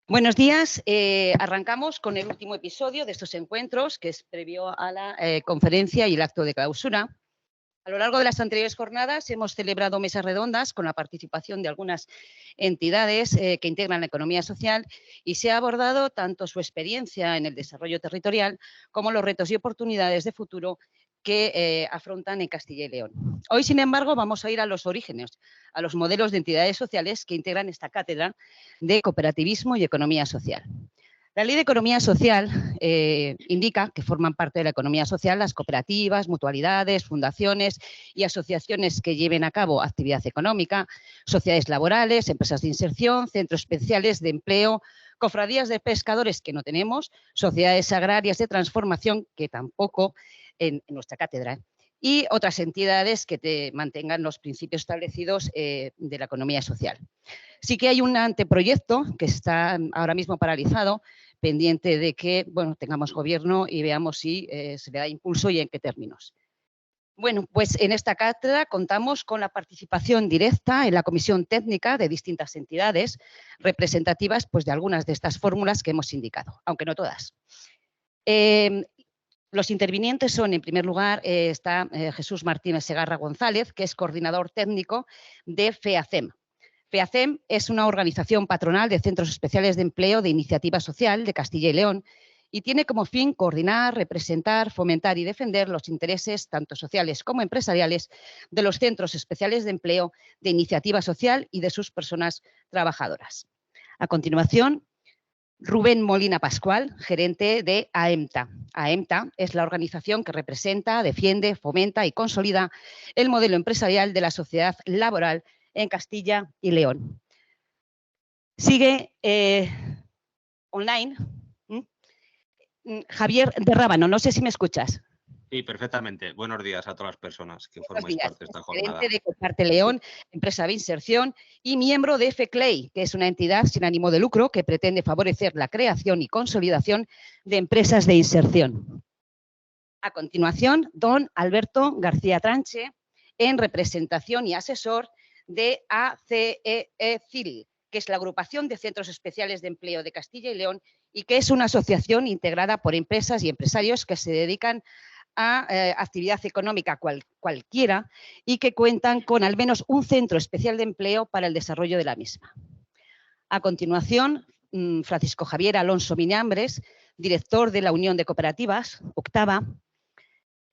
Buenos días. Arrancamos con el último episodio de estos encuentros, que es previo a la conferencia y el acto de clausura. A lo largo de las anteriores jornadas hemos celebrado mesas redondas con la participación de algunas entidades que integran la economía social y se ha abordado tanto su experiencia en el desarrollo territorial como los retos y oportunidades de futuro que afrontan en Castilla y León. Hoy, sin embargo, vamos a ir a los orígenes, a los modelos de entidades sociales que integran esta cátedra de cooperativismo y economía social. La Ley de Economía Social indica que forman parte de la economía social las cooperativas, mutualidades, fundaciones y asociaciones que lleven a cabo actividad económica, sociedades laborales, empresas de inserción, centros especiales de empleo, cofradías de pescadores que no tenemos, sociedades agrarias de transformación que tampoco en nuestra cátedra, y otras entidades que mantengan los principios establecidos de la economía social. Sí que hay un anteproyecto que está ahora mismo paralizado, pendiente de que tengamos gobierno y veamos si se le da impulso y en qué términos. Bueno, pues en esta cátedra contamos con la participación directa en la comisión técnica de distintas entidades representativas de algunas de estas fórmulas que hemos indicado, aunque no todas. Los intervinientes son, en primer lugar, está Jesús Martínez Segarra González, que es coordinador técnico de FEACEM. FEACEM es una organización patronal de centros especiales de empleo de iniciativa social de Castilla y León y tiene como fin coordinar, representar, fomentar y defender los intereses tanto sociales como empresariales de los centros especiales de empleo de iniciativa social y de sus personas trabajadoras. A continuación, Rubén Molina Pascual, gerente de AEMTA. AEMTA es la organización que representa, defiende, fomenta y consolida el modelo empresarial de la sociedad laboral en Castilla y León. Sigue online Javier de Rábano, no sé si me escuchas. Sí, perfectamente. Buenos días a todas las personas que formáis parte de esta jornada. Gerente de Comparte León, empresa de inserción y miembro de FCLEI, que es una entidad sin ánimo de lucro que pretende favorecer la creación y consolidación de empresas de inserción. A continuación, don Alberto García Tranche, en representación y asesor de ACECIL, que es la Agrupación de Centros Especiales de Empleo de Castilla y León y que es una asociación integrada por empresas y empresarios que se dedican a actividad económica cualquiera y que cuentan con al menos un centro especial de empleo para el desarrollo de la misma. A continuación, Francisco Javier Alonso Miñambres, director de la Unión de Cooperativas, Octava.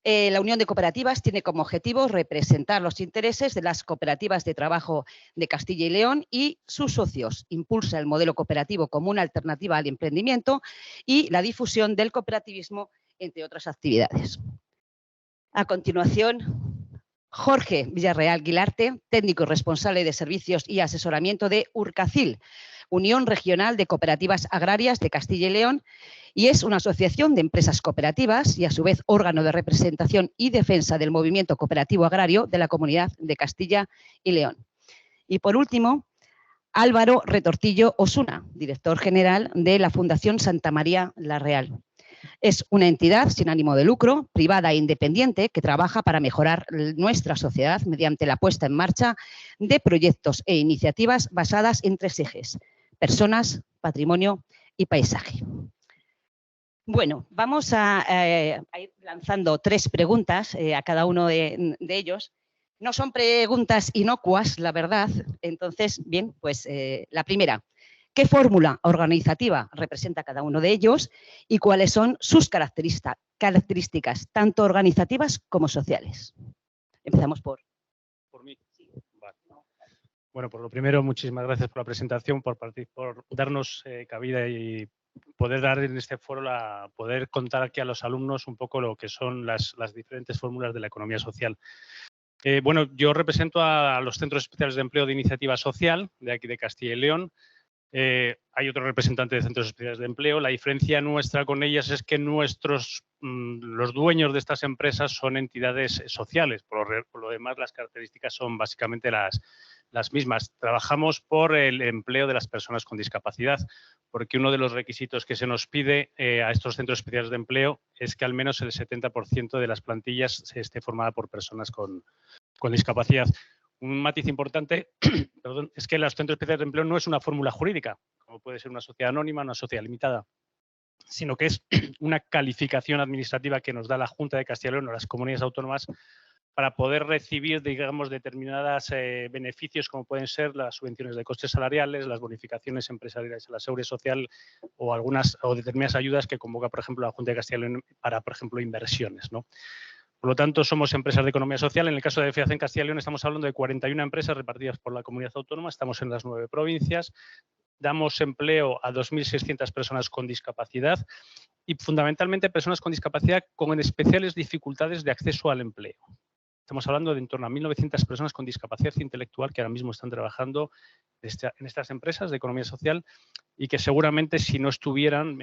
La Unión de Cooperativas tiene como objetivo representar los intereses de las cooperativas de trabajo de Castilla y León y sus socios. Impulsa el modelo cooperativo como una alternativa al emprendimiento y la difusión del cooperativismo, entre otras actividades. A continuación, Jorge Villarreal Guilarte, técnico responsable de servicios y asesoramiento de Urcacil, Unión Regional de Cooperativas Agrarias de Castilla y León, y es una asociación de empresas cooperativas y a su vez órgano de representación y defensa del movimiento cooperativo agrario de la Comunidad de Castilla y León. Y por último, Álvaro Retortillo Osuna, director general de la Fundación Santa María la Real. Es una entidad sin ánimo de lucro, privada e independiente, que trabaja para mejorar nuestra sociedad mediante la puesta en marcha de proyectos e iniciativas basadas en 3 ejes: personas, patrimonio y paisaje. Bueno, vamos a ir lanzando 3 preguntas a cada uno de ellos. No son preguntas inocuas, la verdad. Entonces, bien, pues la primera. ¿Qué fórmula organizativa representa cada uno de ellos y cuáles son sus características, tanto organizativas como sociales? Empezamos por mí. Vale. Bueno, por lo primero, muchísimas gracias por la presentación, por darnos cabida y poder dar en este foro, poder contar aquí a los alumnos un poco lo que son las diferentes fórmulas de la economía social. Bueno, yo represento a los Centros Especiales de Empleo de Iniciativa Social de aquí de Castilla y León. Hay otro representante de centros especiales de empleo. La diferencia nuestra con ellas es que los dueños de estas empresas son entidades sociales. Por lo demás, las características son básicamente las mismas. Trabajamos por el empleo de las personas con discapacidad, porque uno de los requisitos que se nos pide a estos centros especiales de empleo es que al menos el 70% de las plantillas esté formada por personas con discapacidad. Un matiz importante perdón, es que los centros especiales de empleo no es una fórmula jurídica, como puede ser una sociedad anónima, una sociedad limitada, sino que es una calificación administrativa que nos da la Junta de Castilla y León o las comunidades autónomas para poder recibir, digamos, determinados beneficios como pueden ser las subvenciones de costes salariales, las bonificaciones empresariales a la Seguridad Social o determinadas ayudas que convoca, por ejemplo, la Junta de Castilla y León para, por ejemplo, inversiones, ¿no? Por lo tanto, somos empresas de economía social. En el caso de FEACEN Castilla y León estamos hablando de 41 empresas repartidas por la comunidad autónoma. Estamos en las 9 provincias. Damos empleo a 2.600 personas con discapacidad y fundamentalmente personas con discapacidad con especiales dificultades de acceso al empleo. Estamos hablando de en torno a 1.900 personas con discapacidad intelectual que ahora mismo están trabajando en estas empresas de economía social y que seguramente si no estuvieran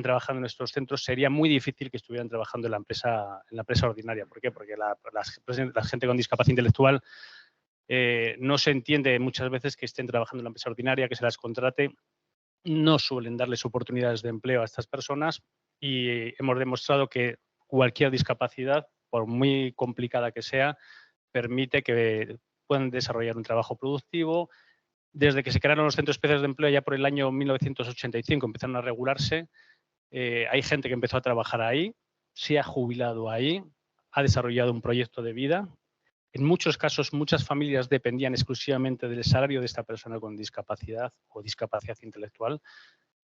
trabajando en estos centros sería muy difícil que estuvieran trabajando en la empresa ordinaria. ¿Por qué? Porque la gente con discapacidad intelectual no se entiende muchas veces que estén trabajando en la empresa ordinaria, que se las contrate. No suelen darles oportunidades de empleo a estas personas y hemos demostrado que cualquier discapacidad, por muy complicada que sea, permite que puedan desarrollar un trabajo productivo. Desde que se crearon los centros especiales de empleo, ya por el año 1985 empezaron a regularse. Hay gente que empezó a trabajar ahí, se ha jubilado ahí, ha desarrollado un proyecto de vida. En muchos casos, muchas familias dependían exclusivamente del salario de esta persona con discapacidad o discapacidad intelectual.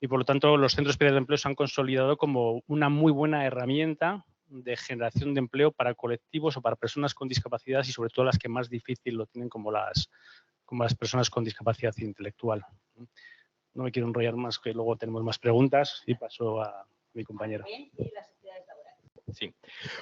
Y, por lo tanto, los centros especiales de empleo se han consolidado como una muy buena herramienta de generación de empleo para colectivos o para personas con discapacidad y, sobre todo, las que más difícil lo tienen, como las personas con discapacidad intelectual. No me quiero enrollar más, que luego tenemos más preguntas y paso a mi compañero. Sí.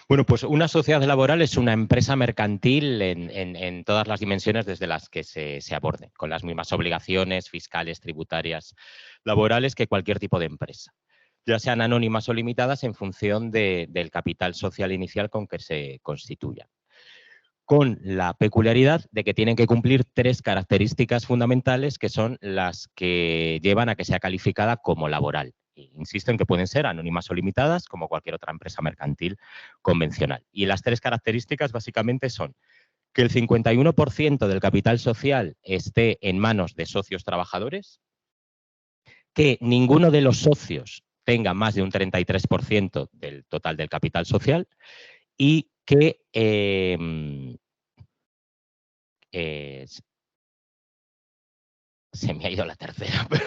Bueno, pues una sociedad laboral es una empresa mercantil en todas las dimensiones desde las que se aborde, con las mismas obligaciones fiscales, tributarias, laborales que cualquier tipo de empresa, ya sean anónimas o limitadas en función del capital social inicial con que se constituyan, con la peculiaridad de que tienen que cumplir 3 características fundamentales que son las que llevan a que sea calificada como laboral. Insisto en que pueden ser anónimas o limitadas, como cualquier otra empresa mercantil convencional. Y las 3 características básicamente son que el 51% del capital social esté en manos de socios trabajadores, que ninguno de los socios tenga más de un 33% del total del capital social y que se me ha ido la tercera, pero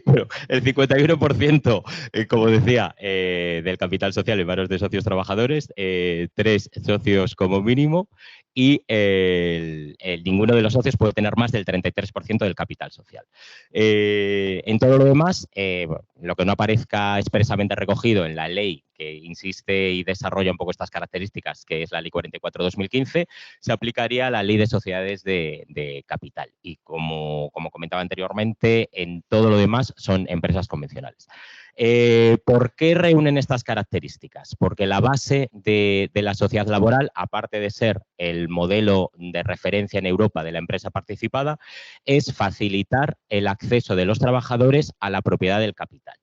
bueno, el 51%, como decía, del capital social en manos de socios trabajadores, 3 socios como mínimo y ninguno de los socios puede tener más del 33% del capital social. En todo lo demás, lo que no aparezca expresamente recogido en la ley que insiste y desarrolla un poco estas características, que es la Ley 44/2015, se aplicaría a la Ley de Sociedades de Capital. Y como comentaba anteriormente, en todo lo demás son empresas convencionales. ¿Por qué reúnen estas características? Porque la base de la sociedad laboral, aparte de ser el modelo de referencia en Europa de la empresa participada, es facilitar el acceso de los trabajadores a la propiedad del capital.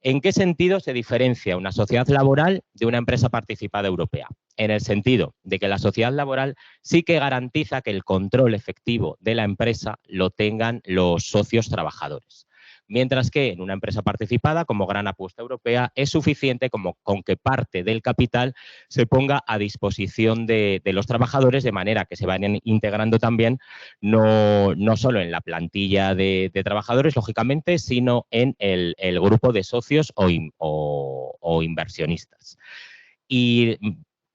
¿En qué sentido se diferencia una sociedad laboral de una empresa participada europea? En el sentido de que la sociedad laboral sí que garantiza que el control efectivo de la empresa lo tengan los socios trabajadores. Mientras que en una empresa participada, como gran apuesta europea, es suficiente con que parte del capital se ponga a disposición de los trabajadores, de manera que se vayan integrando también no solo en la plantilla de trabajadores, lógicamente, sino en el grupo de socios o inversionistas. Y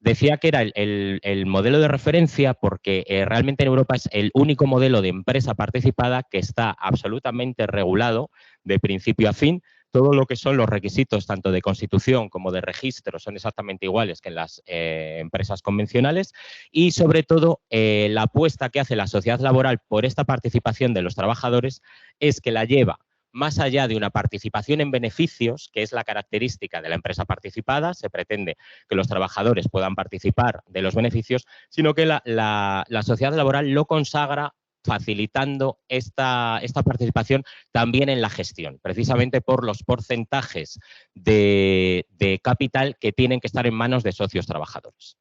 decía que era el modelo de referencia porque realmente en Europa es el único modelo de empresa participada que está absolutamente regulado de principio a fin. Todo lo que son los requisitos tanto de constitución como de registro son exactamente iguales que en las empresas convencionales y, sobre todo, la apuesta que hace la sociedad laboral por esta participación de los trabajadores es que la lleva más allá de una participación en beneficios, que es la característica de la empresa participada. Se pretende que los trabajadores puedan participar de los beneficios, sino que la sociedad laboral lo consagra facilitando esta participación también en la gestión, precisamente por los porcentajes de capital que tienen que estar en manos de socios trabajadores.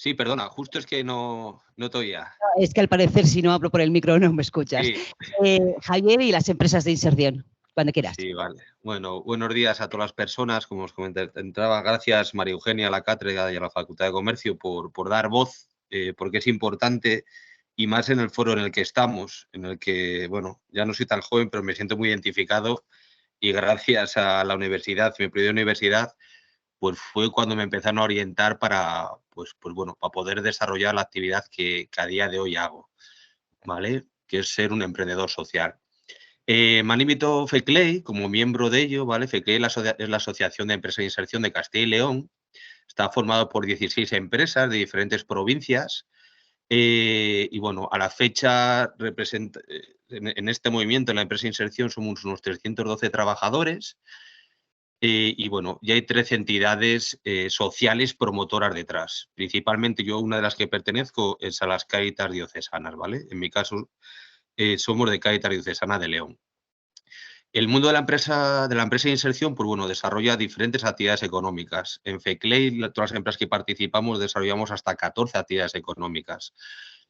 Sí, perdona, justo es que no te oía. Es que al parecer si no hablo por el micro no me escuchas. Sí. Javier y las empresas de inserción, cuando quieras. Sí, vale. Bueno, buenos días a todas las personas. Como os comentaba, gracias María Eugenia, a la cátedra y a la Facultad de Comercio por dar voz, porque es importante, y más en el foro en el que estamos, en el que, bueno, ya no soy tan joven, pero me siento muy identificado, y gracias a la universidad, mi primera universidad, pues fue cuando me empezaron a orientar para, bueno, para poder desarrollar la actividad que a día de hoy hago, ¿vale? Que es ser un emprendedor social. Me han invitado FECLEI como miembro de ello, ¿vale? FECLEI es la Asociación de Empresas de Inserción de Castilla y León. Está formado por 16 empresas de diferentes provincias. Y bueno, a la fecha, en este movimiento, en la empresa de inserción, somos unos 312 trabajadores. Y bueno, ya hay 13 entidades sociales promotoras detrás. Principalmente yo, una de las que pertenezco es a las Cáritas Diocesanas, ¿vale? En mi caso, somos de Cáritas Diocesana de León. El mundo de la empresa de inserción, pues bueno, desarrolla diferentes actividades económicas. En FECLEI, todas las empresas que participamos, desarrollamos hasta 14 actividades económicas.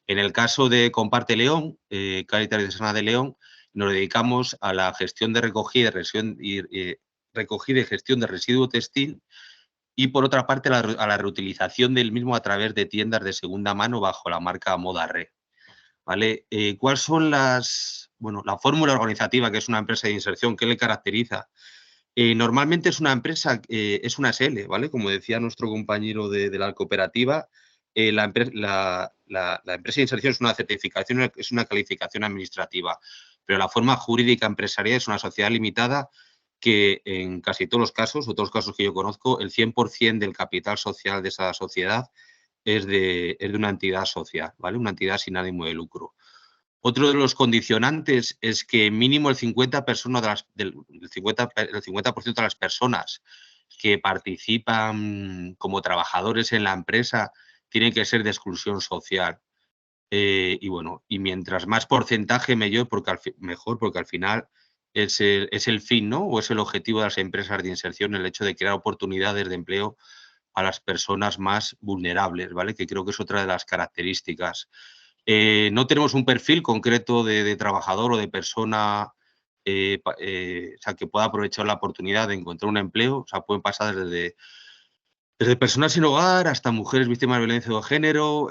En el caso de Comparte León, Cáritas Diocesana de León, nos dedicamos a la gestión de recogida y gestión de residuo textil, y por otra parte a la reutilización del mismo a través de tiendas de segunda mano bajo la marca Moda Re. ¿Vale? ¿Cuáles son la fórmula organizativa que es una empresa de inserción? ¿Qué le caracteriza? Normalmente es una empresa, es una SL, ¿vale? Como decía nuestro compañero de la cooperativa, la empresa de inserción es una certificación, es una calificación administrativa, pero la forma jurídica empresarial es una sociedad limitada que en casi todos los casos, o todos los casos que yo conozco, el 100% del capital social de esa sociedad es de una entidad social, ¿vale? Una entidad sin ánimo de lucro. Otro de los condicionantes es que mínimo el 50% de las personas que participan como trabajadores en la empresa tienen que ser de exclusión social. Y bueno, y mientras más porcentaje mejor, porque al final es el fin, ¿no? O es el objetivo de las empresas de inserción, el hecho de crear oportunidades de empleo a las personas más vulnerables, ¿vale? Que creo que es otra de las características. No tenemos un perfil concreto de trabajador o de persona que pueda aprovechar la oportunidad de encontrar un empleo. O sea, pueden pasar desde personas sin hogar hasta mujeres víctimas de violencia de género,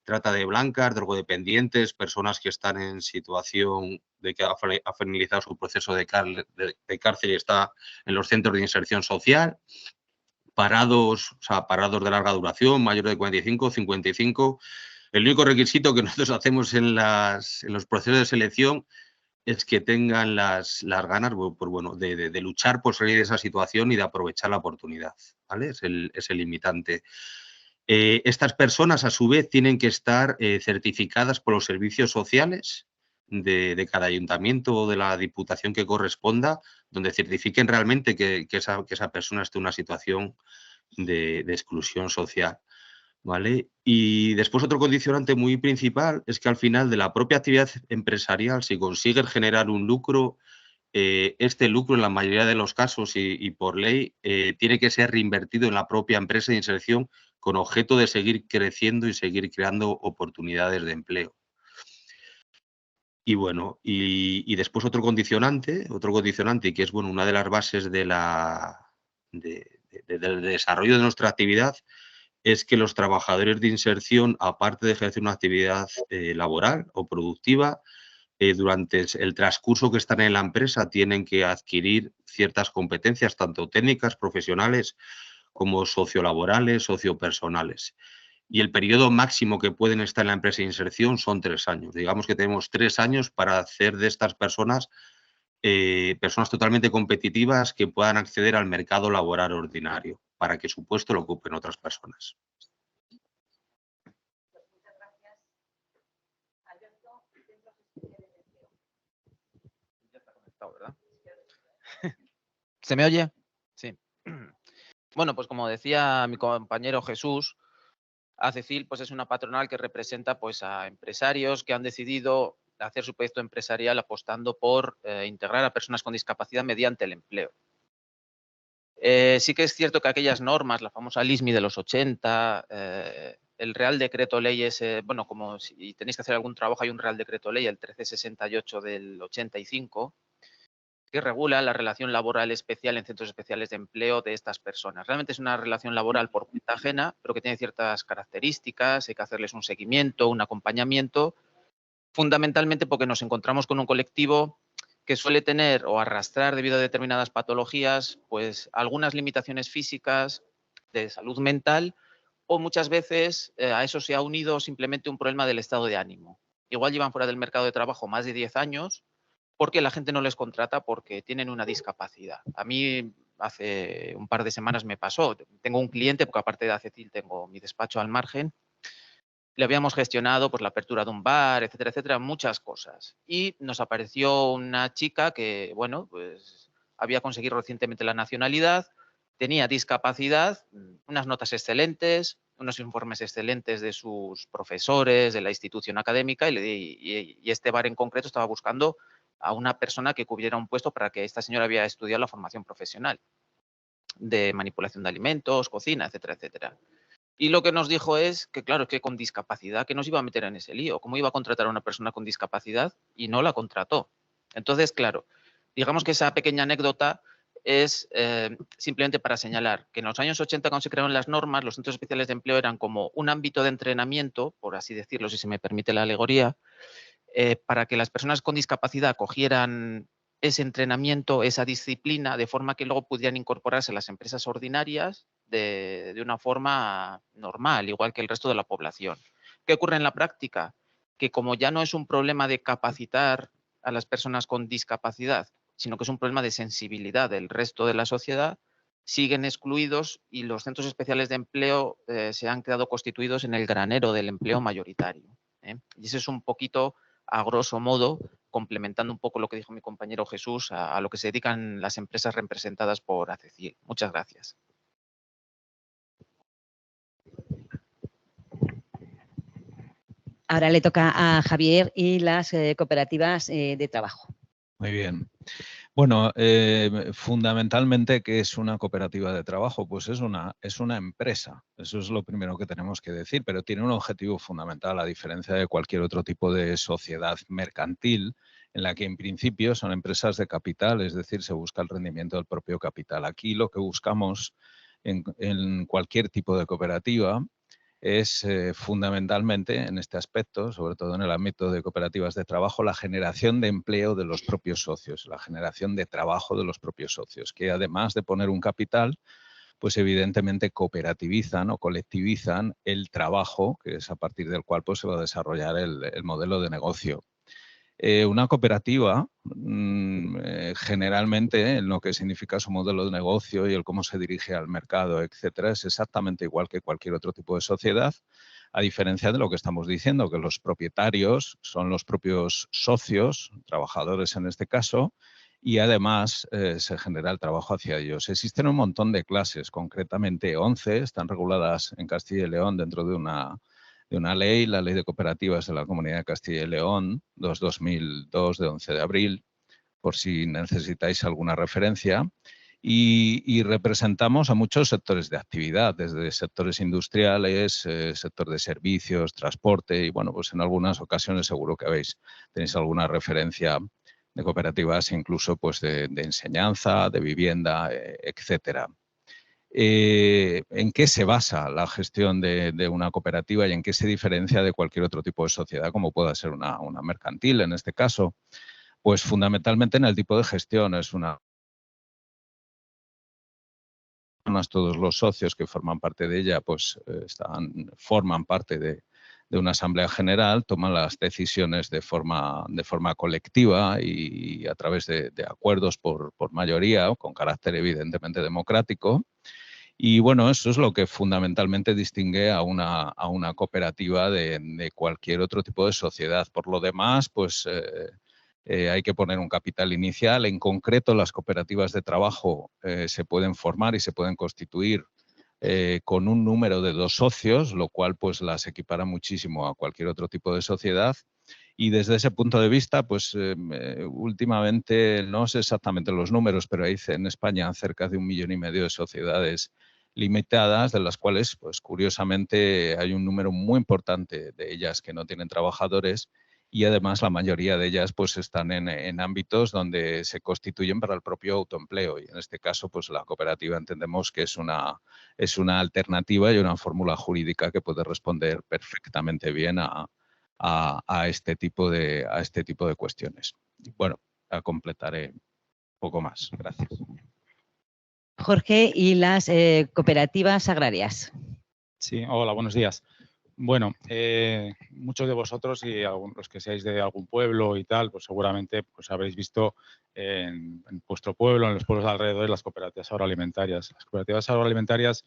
trata de blancas, drogodependientes, personas que están en situación de que ha finalizado su proceso de cárcel y está en los centros de inserción social. Parados de larga duración, mayores de 45, 55. El único requisito que nosotros hacemos en los procesos de selección es que tengan las ganas de luchar por salir de esa situación y de aprovechar la oportunidad, ¿vale? Es el limitante. Estas personas, a su vez, tienen que estar certificadas por los servicios sociales de cada ayuntamiento o de la diputación que corresponda, donde certifiquen realmente que esa persona esté en una situación de exclusión social, ¿vale? Y después otro condicionante muy principal es que al final de la propia actividad empresarial, si consiguen generar un lucro, este lucro en la mayoría de los casos y por ley tiene que ser reinvertido en la propia empresa de inserción con objeto de seguir creciendo y seguir creando oportunidades de empleo. Y bueno, y después otro condicionante, y que es una de las bases del desarrollo de nuestra actividad, es que los trabajadores de inserción, aparte de ejercer una actividad laboral o productiva, durante el transcurso que están en la empresa tienen que adquirir ciertas competencias, tanto técnicas, profesionales, como sociolaborales, sociopersonales. Y el periodo máximo que pueden estar en la empresa de inserción son 3 años. Digamos que tenemos 3 años para hacer de estas personas personas totalmente competitivas que puedan acceder al mercado laboral ordinario, para que su puesto lo ocupen otras personas. ¿Verdad? ¿Se me oye? Sí. Bueno, pues como decía mi compañero Jesús, ACECIL pues es una patronal que representa pues a empresarios que han decidido hacer su proyecto empresarial apostando por integrar a personas con discapacidad mediante el empleo. Sí que es cierto que aquellas normas, la famosa LISMI de los 80, el Real Decreto Ley es, bueno, como si tenéis que hacer algún trabajo, hay un Real Decreto Ley, el 1368 del 85, que regula la relación laboral especial en centros especiales de empleo de estas personas. Realmente es una relación laboral por cuenta ajena, pero que tiene ciertas características, hay que hacerles un seguimiento, un acompañamiento, fundamentalmente porque nos encontramos con un colectivo que suele tener o arrastrar debido a determinadas patologías, pues algunas limitaciones físicas de salud mental, o muchas veces a eso se ha unido simplemente un problema del estado de ánimo. Igual llevan fuera del mercado de trabajo más de 10 años porque la gente no les contrata porque tienen una discapacidad. A mí hace un par de semanas me pasó. Tengo un cliente, porque aparte de Acecil tengo mi despacho al margen. Le habíamos gestionado pues, la apertura de un bar, etcétera, etcétera, muchas cosas. Y nos apareció una chica que, bueno, pues había conseguido recientemente la nacionalidad, tenía discapacidad, unas notas excelentes, unos informes excelentes de sus profesores, de la institución académica, y este bar en concreto estaba buscando a una persona que cubriera un puesto para que esta señora había estudiado la formación profesional de manipulación de alimentos, cocina, etcétera, etcétera. Y lo que nos dijo es que, claro, que con discapacidad, que nos iba a meter en ese lío. ¿Cómo iba a contratar a una persona con discapacidad? Y no la contrató. Entonces, claro, digamos que esa pequeña anécdota es simplemente para señalar que en los años 80, cuando se crearon las normas, los centros especiales de empleo eran como un ámbito de entrenamiento, por así decirlo, si se me permite la alegoría, para que las personas con discapacidad cogieran ese entrenamiento, esa disciplina, de forma que luego pudieran incorporarse a las empresas ordinarias de una forma normal, igual que el resto de la población. ¿Qué ocurre en la práctica? Que como ya no es un problema de capacitar a las personas con discapacidad, sino que es un problema de sensibilidad del resto de la sociedad, siguen excluidos y los centros especiales de empleo se han quedado constituidos en el granero del empleo mayoritario. Y ese es un poquito, a grosso modo, complementando un poco lo que dijo mi compañero Jesús, a lo que se dedican las empresas representadas por Acecil. Muchas gracias. Ahora le toca a Javier y las cooperativas de trabajo. Muy bien. Bueno, fundamentalmente, ¿qué es una cooperativa de trabajo? Pues es una empresa. Eso es lo primero que tenemos que decir, pero tiene un objetivo fundamental, a diferencia de cualquier otro tipo de sociedad mercantil, en la que en principio son empresas de capital, es decir, se busca el rendimiento del propio capital. Aquí lo que buscamos en cualquier tipo de cooperativa es fundamentalmente en este aspecto, sobre todo en el ámbito de cooperativas de trabajo, la generación de empleo de los propios socios, la generación de trabajo de los propios socios, que además de poner un capital, pues evidentemente cooperativizan o colectivizan el trabajo, que es a partir del cual pues, se va a desarrollar el modelo de negocio. Una cooperativa, generalmente, en lo que significa su modelo de negocio y el cómo se dirige al mercado, etcétera, es exactamente igual que cualquier otro tipo de sociedad, a diferencia de lo que estamos diciendo, que los propietarios son los propios socios, trabajadores en este caso, y además se genera el trabajo hacia ellos. Existen un montón de clases, concretamente 11, están reguladas en Castilla y León dentro de una ley, la Ley de Cooperativas de la Comunidad de Castilla y León, 2002, de 11 de abril, por si necesitáis alguna referencia, y representamos a muchos sectores de actividad, desde sectores industriales, sector de servicios, transporte, y bueno, pues en algunas ocasiones seguro que tenéis alguna referencia de cooperativas incluso pues de enseñanza, de vivienda, etcétera. ¿En qué se basa la gestión de una cooperativa y en qué se diferencia de cualquier otro tipo de sociedad, como pueda ser una mercantil en este caso? Pues fundamentalmente en el tipo de gestión. Es todos los socios que forman parte de ella pues forman parte de una asamblea general, toman las decisiones de forma colectiva y a través de acuerdos por mayoría o con carácter evidentemente democrático. Y bueno, eso es lo que fundamentalmente distingue a una cooperativa de cualquier otro tipo de sociedad. Por lo demás, pues hay que poner un capital inicial. En concreto, las cooperativas de trabajo se pueden formar y se pueden constituir con un número de 2 socios, lo cual pues las equipara muchísimo a cualquier otro tipo de sociedad. Y desde ese punto de vista, pues últimamente, no sé exactamente los números, pero hay en España cerca de 1,5 millones de sociedades limitadas, de las cuales, pues curiosamente, hay un número muy importante de ellas que no tienen trabajadores y además la mayoría de ellas pues están en ámbitos donde se constituyen para el propio autoempleo y en este caso pues la cooperativa entendemos que es una alternativa y una fórmula jurídica que puede responder perfectamente bien a este tipo de cuestiones. Bueno, completaré un poco más. Gracias. Jorge, y las cooperativas agrarias. Sí, hola, buenos días. Bueno, muchos de vosotros y los que seáis de algún pueblo y tal, pues seguramente pues habréis visto en vuestro pueblo, en los pueblos de alrededor, las cooperativas agroalimentarias. Las cooperativas agroalimentarias,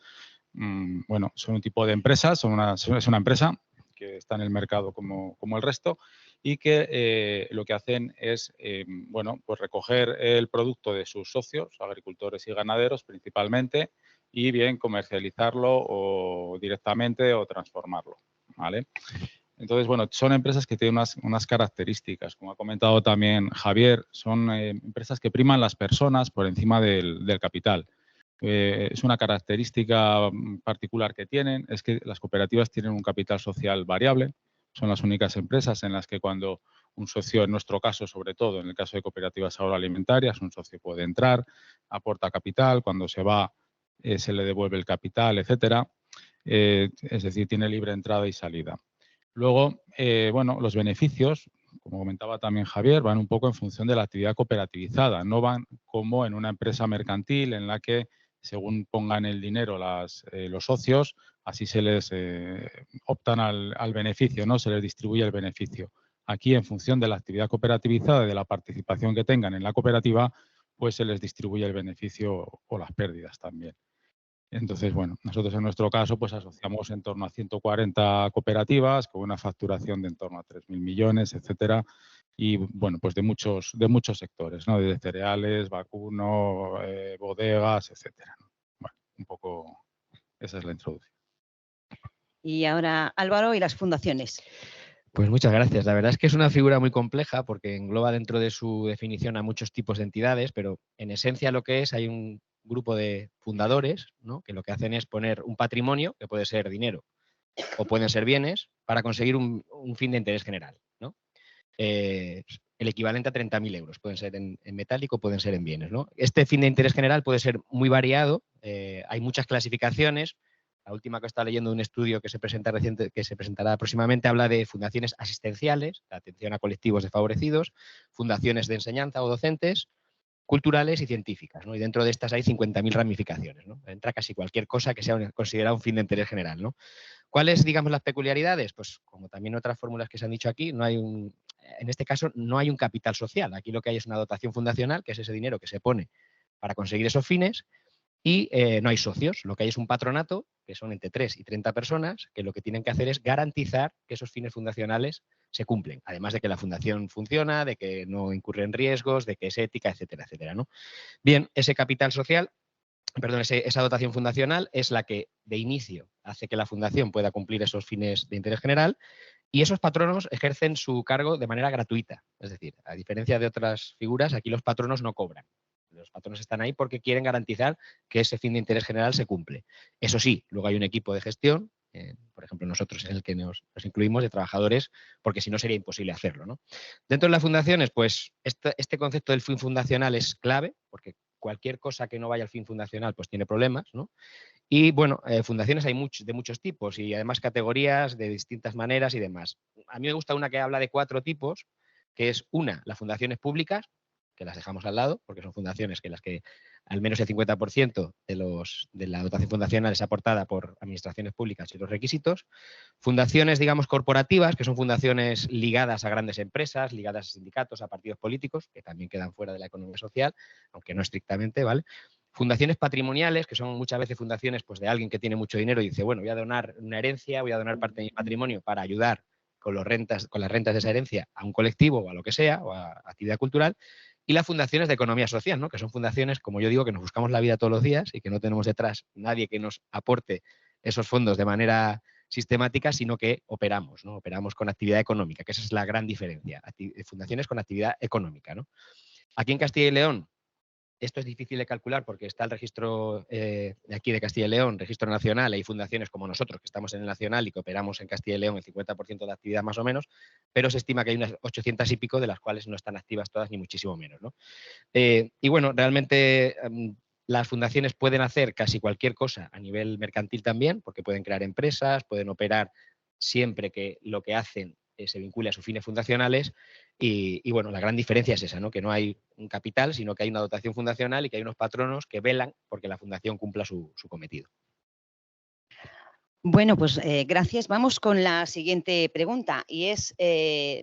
bueno, son un tipo de empresa, es una empresa que está en el mercado como el resto y que lo que hacen es, bueno, pues recoger el producto de sus socios, agricultores y ganaderos principalmente, y bien comercializarlo o directamente o transformarlo, ¿vale? Entonces, bueno, son empresas que tienen unas características, como ha comentado también Javier, son empresas que priman las personas por encima del capital. Es una característica particular que tienen, es que las cooperativas tienen un capital social variable, son las únicas empresas en las que cuando un socio, en nuestro caso sobre todo, en el caso de cooperativas agroalimentarias, un socio puede entrar, aporta capital, cuando se va se le devuelve el capital, etcétera. Es decir, tiene libre entrada y salida. Luego, bueno, los beneficios, como comentaba también Javier, van un poco en función de la actividad cooperativizada, no van como en una empresa mercantil en la que según pongan el dinero los socios, así se les optan al beneficio, ¿no? Se les distribuye el beneficio. Aquí, en función de la actividad cooperativizada y de la participación que tengan en la cooperativa, pues se les distribuye el beneficio o las pérdidas también. Entonces, bueno, nosotros en nuestro caso pues asociamos en torno a 140 cooperativas con una facturación de en torno a 3.000 millones, etcétera, y bueno, pues de muchos sectores, ¿no? De cereales, vacuno, bodegas, etcétera, ¿no? Bueno, un poco esa es la introducción. Y ahora Álvaro y las fundaciones. Pues muchas gracias. La verdad es que es una figura muy compleja porque engloba dentro de su definición a muchos tipos de entidades, pero en esencia lo que es, hay un grupo de fundadores, ¿no? Que lo que hacen es poner un patrimonio, que puede ser dinero o pueden ser bienes, para conseguir un fin de interés general, ¿no? El equivalente a 30.000 euros. Pueden ser en metálico, pueden ser en bienes, ¿no? Este fin de interés general puede ser muy variado. Hay muchas clasificaciones. La última que está leyendo, un estudio que se presentará próximamente, habla de fundaciones asistenciales, de atención a colectivos desfavorecidos, fundaciones de enseñanza o docentes, culturales y científicas, ¿no? Y dentro de estas hay 50.000 ramificaciones, ¿no? Entra casi cualquier cosa que sea considerada un fin de interés general, ¿no? ¿Cuáles, digamos, las peculiaridades? Pues como también otras fórmulas que se han dicho aquí, en este caso no hay un capital social. Aquí lo que hay es una dotación fundacional, que es ese dinero que se pone para conseguir esos fines, y no hay socios. Lo que hay es un patronato, que son entre 3 y 30 personas, que lo que tienen que hacer es garantizar que esos fines fundacionales se cumplen. Además de que la fundación funciona, de que no incurre en riesgos, de que es ética, etcétera, etcétera, ¿no? Bien, ese capital social, perdón, esa dotación fundacional es la que de inicio hace que la fundación pueda cumplir esos fines de interés general, y esos patronos ejercen su cargo de manera gratuita. Es decir, a diferencia de otras figuras, aquí los patronos no cobran. Los patronos están ahí porque quieren garantizar que ese fin de interés general se cumple. Eso sí, luego hay un equipo de gestión, por ejemplo, nosotros en el que nos incluimos, de trabajadores, porque si no sería imposible hacerlo, ¿no? Dentro de las fundaciones, pues este concepto del fin fundacional es clave, porque cualquier cosa que no vaya al fin fundacional pues tiene problemas, ¿no? Y bueno, fundaciones hay de muchos tipos y además categorías de distintas maneras y demás. A mí me gusta una que habla de 4 tipos, que es las fundaciones públicas, que las dejamos al lado, porque son fundaciones que las que al menos el 50% de la dotación fundacional es aportada por administraciones públicas y los requisitos. Fundaciones, digamos, corporativas, que son fundaciones ligadas a grandes empresas, ligadas a sindicatos, a partidos políticos, que también quedan fuera de la economía social, aunque no estrictamente, ¿vale? Fundaciones patrimoniales, que son muchas veces fundaciones pues, de alguien que tiene mucho dinero y dice, bueno, voy a donar una herencia, voy a donar parte de mi patrimonio para ayudar con las rentas de esa herencia a un colectivo o a lo que sea, o a actividad cultural. Y las fundaciones de economía social, ¿no? Que son fundaciones, como yo digo, que nos buscamos la vida todos los días y que no tenemos detrás nadie que nos aporte esos fondos de manera sistemática, sino que operamos, ¿no? Operamos con actividad económica, que esa es la gran diferencia. Fundaciones con actividad económica, ¿no? Aquí en Castilla y León Esto es difícil de calcular porque está el registro de aquí de Castilla y León, registro nacional, hay fundaciones como nosotros que estamos en el nacional y que operamos en Castilla y León el 50% de la actividad más o menos, pero se estima que hay unas 800 y pico de las cuales no están activas todas ni muchísimo menos, ¿no? Y bueno, realmente las fundaciones pueden hacer casi cualquier cosa a nivel mercantil también, porque pueden crear empresas, pueden operar siempre que lo que hacen se vincule a sus fines fundacionales y bueno, la gran diferencia es esa, ¿no? Que no hay un capital, sino que hay una dotación fundacional y que hay unos patronos que velan porque la fundación cumpla su cometido. Bueno, pues gracias. Vamos con la siguiente pregunta y es,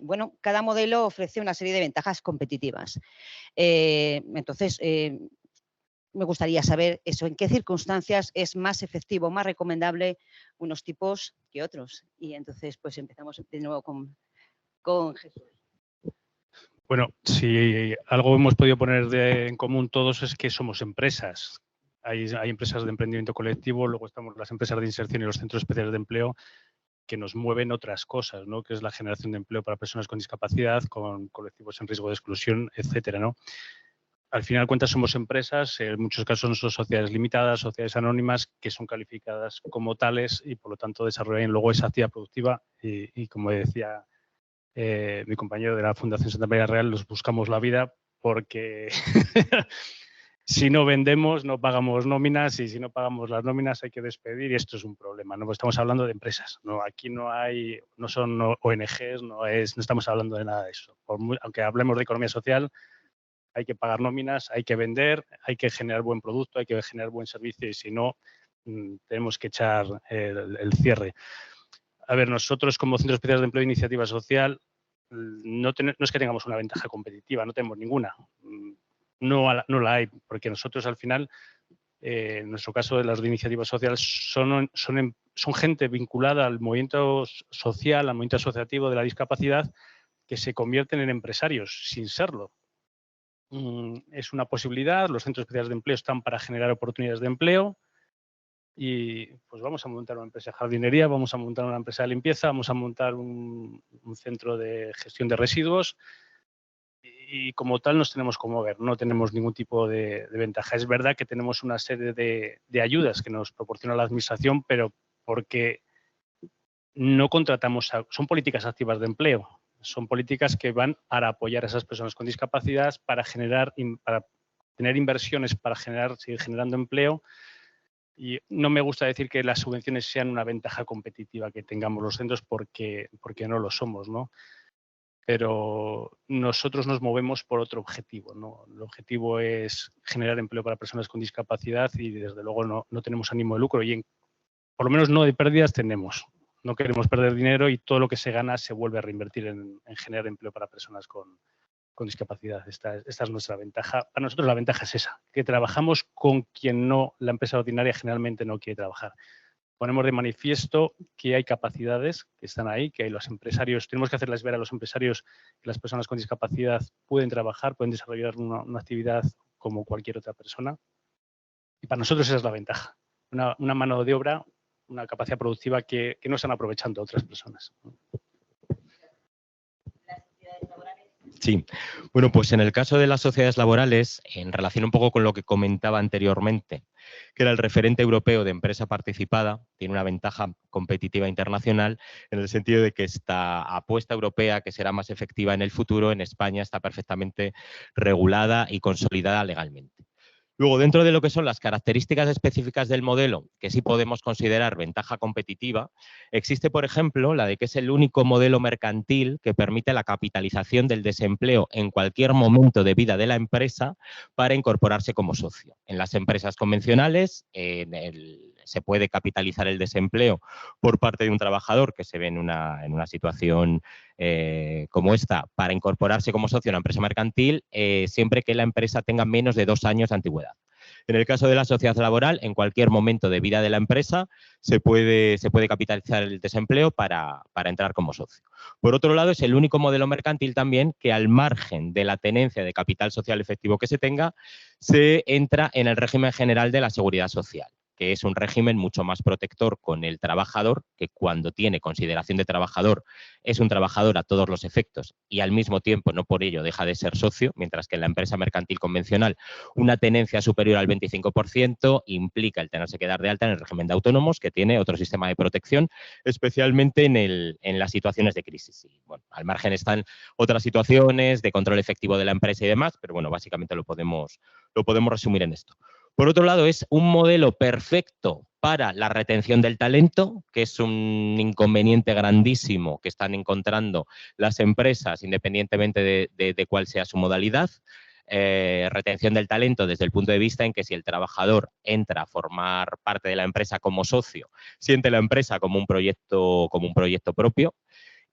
bueno, cada modelo ofrece una serie de ventajas competitivas. Entonces, me gustaría saber eso, en qué circunstancias es más efectivo, más recomendable unos tipos que otros. Y entonces, pues empezamos de nuevo con Jesús. Bueno, si algo hemos podido poner en común todos es que somos empresas. Hay empresas de emprendimiento colectivo, luego estamos las empresas de inserción y los centros especiales de empleo que nos mueven otras cosas, ¿no? Que es la generación de empleo para personas con discapacidad, con colectivos en riesgo de exclusión, etcétera, ¿no? Al final de cuentas somos empresas, en muchos casos son sociedades limitadas, sociedades anónimas, que son calificadas como tales y por lo tanto desarrollan luego esa actividad productiva y como decía mi compañero de la Fundación Santa María Real, nos buscamos la vida porque si no vendemos no pagamos nóminas y si no pagamos las nóminas hay que despedir y esto es un problema, ¿no? Pues estamos hablando de empresas, ¿no? Aquí no son ONGs, no estamos hablando de nada de eso. Aunque hablemos de economía social, hay que pagar nóminas, hay que vender, hay que generar buen producto, hay que generar buen servicio y si no, tenemos que echar el cierre. A ver, nosotros como Centros Especiales de Empleo e Iniciativa Social no es que tengamos una ventaja competitiva, no tenemos ninguna. No la hay, porque nosotros al final, en nuestro caso de las de iniciativa social, son gente vinculada al movimiento social, al movimiento asociativo de la discapacidad, que se convierten en empresarios sin serlo. Es una posibilidad, los centros especiales de empleo están para generar oportunidades de empleo y pues vamos a montar una empresa de jardinería, vamos a montar una empresa de limpieza, vamos a montar un centro de gestión de residuos y como tal nos tenemos que mover, no tenemos ningún tipo de ventaja. Es verdad que tenemos una serie de ayudas que nos proporciona la administración, pero porque no contratamos, son políticas activas de empleo. Son políticas que van para apoyar a esas personas con discapacidad, para tener inversiones, para seguir generando empleo. Y no me gusta decir que las subvenciones sean una ventaja competitiva que tengamos los centros porque no lo somos, ¿no? Pero nosotros nos movemos por otro objetivo, ¿no? El objetivo es generar empleo para personas con discapacidad y desde luego no tenemos ánimo de lucro y por lo menos no de pérdidas tenemos. No queremos perder dinero y todo lo que se gana se vuelve a reinvertir en generar empleo para personas con discapacidad. Esta es nuestra ventaja. Para nosotros la ventaja es esa, que trabajamos con quien la empresa ordinaria generalmente no quiere trabajar. Ponemos de manifiesto que hay capacidades que están ahí, que hay los empresarios, tenemos que hacerles ver a los empresarios que las personas con discapacidad pueden trabajar, pueden desarrollar una actividad como cualquier otra persona. Y para nosotros esa es la ventaja. Una mano de obra, una capacidad productiva que no están aprovechando otras personas. Sí, bueno, pues en el caso de las sociedades laborales, en relación un poco con lo que comentaba anteriormente, que era el referente europeo de empresa participada, tiene una ventaja competitiva internacional en el sentido de que esta apuesta europea, que será más efectiva en el futuro, en España está perfectamente regulada y consolidada legalmente. Luego, dentro de lo que son las características específicas del modelo, que sí podemos considerar ventaja competitiva, existe, por ejemplo, la de que es el único modelo mercantil que permite la capitalización del desempleo en cualquier momento de vida de la empresa para incorporarse como socio. En las empresas convencionales se puede capitalizar el desempleo por parte de un trabajador que se ve en una situación como esta para incorporarse como socio a una empresa mercantil siempre que la empresa tenga menos de 2 años de antigüedad. En el caso de la sociedad laboral, en cualquier momento de vida de la empresa se puede capitalizar el desempleo para entrar como socio. Por otro lado, es el único modelo mercantil también que al margen de la tenencia de capital social efectivo que se tenga, se entra en el régimen general de la seguridad social. que es un régimen mucho más protector con el trabajador, que cuando tiene consideración de trabajador es un trabajador a todos los efectos y al mismo tiempo no por ello deja de ser socio, mientras que en la empresa mercantil convencional una tenencia superior al 25% implica el tenerse que dar de alta en el régimen de autónomos, que tiene otro sistema de protección, especialmente en las situaciones de crisis. Y, bueno, al margen están otras situaciones de control efectivo de la empresa y demás, pero bueno, básicamente lo podemos resumir en esto. Por otro lado, es un modelo perfecto para la retención del talento, que es un inconveniente grandísimo que están encontrando las empresas, independientemente de cuál sea su modalidad. Retención del talento desde el punto de vista en que si el trabajador entra a formar parte de la empresa como socio, siente la empresa como un proyecto propio.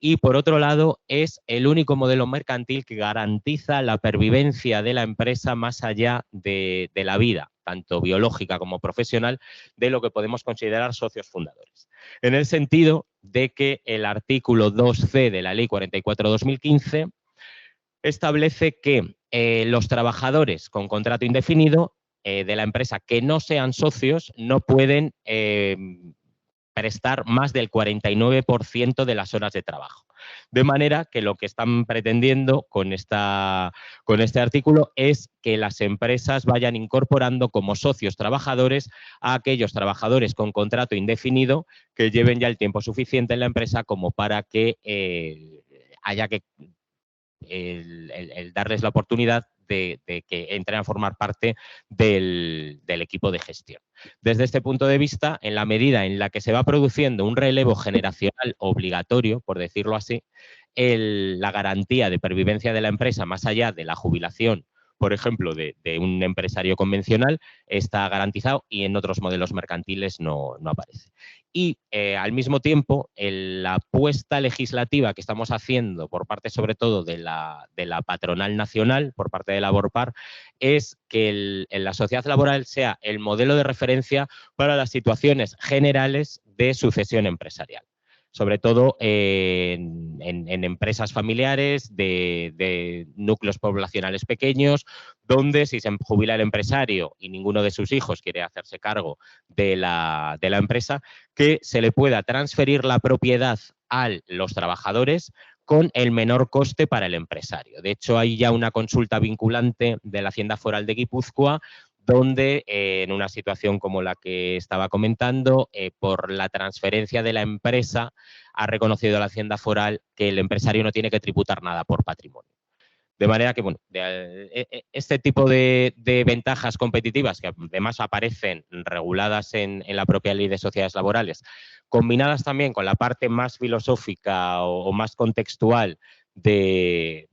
Y, por otro lado, es el único modelo mercantil que garantiza la pervivencia de la empresa más allá de la vida, tanto biológica como profesional, de lo que podemos considerar socios fundadores. En el sentido de que el artículo 2C de la Ley 44/2015 establece que los trabajadores con contrato indefinido de la empresa que no sean socios no pueden prestar más del 49% de las horas de trabajo. De manera que lo que están pretendiendo con este artículo es que las empresas vayan incorporando como socios trabajadores a aquellos trabajadores con contrato indefinido que lleven ya el tiempo suficiente en la empresa como para que haya que el darles la oportunidad de que entren a formar parte del equipo de gestión. Desde este punto de vista, en la medida en la que se va produciendo un relevo generacional obligatorio, por decirlo así, la garantía de pervivencia de la empresa más allá de la jubilación, por ejemplo, de un empresario convencional, está garantizado y en otros modelos mercantiles no aparece. Y al mismo tiempo, la apuesta legislativa que estamos haciendo por parte sobre todo de la patronal nacional, por parte de la Borpar, es que la sociedad laboral sea el modelo de referencia para las situaciones generales de sucesión empresarial. Sobre todo en empresas familiares de núcleos poblacionales pequeños, donde si se jubila el empresario y ninguno de sus hijos quiere hacerse cargo de la empresa, que se le pueda transferir la propiedad a los trabajadores con el menor coste para el empresario. De hecho, hay ya una consulta vinculante de la Hacienda Foral de Guipúzcoa, donde en una situación como la que estaba comentando, por la transferencia de la empresa, ha reconocido la Hacienda Foral que el empresario no tiene que tributar nada por patrimonio. De manera que, bueno, este tipo de ventajas competitivas, que además aparecen reguladas en la propia Ley de Sociedades Laborales, combinadas también con la parte más filosófica o más contextual del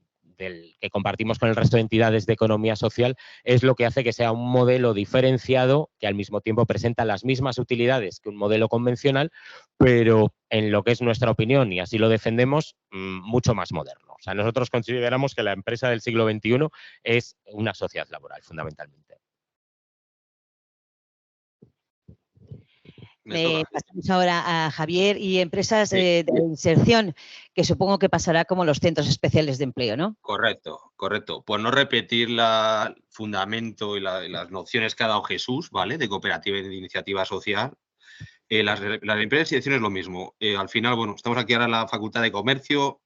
que compartimos con el resto de entidades de economía social, es lo que hace que sea un modelo diferenciado que al mismo tiempo presenta las mismas utilidades que un modelo convencional, pero en lo que es nuestra opinión, y así lo defendemos, mucho más moderno. O sea, nosotros consideramos que la empresa del siglo XXI es una sociedad laboral, fundamentalmente. Pasamos ahora a Javier y empresas de inserción, que supongo que pasará como los centros especiales de empleo, ¿no? Correcto, correcto. Por no repetir el fundamento y las nociones que ha dado Jesús, ¿vale? De cooperativa y de iniciativa social. Las empresas de inserción es lo mismo. Al final, bueno, estamos aquí ahora en la Facultad de Comercio,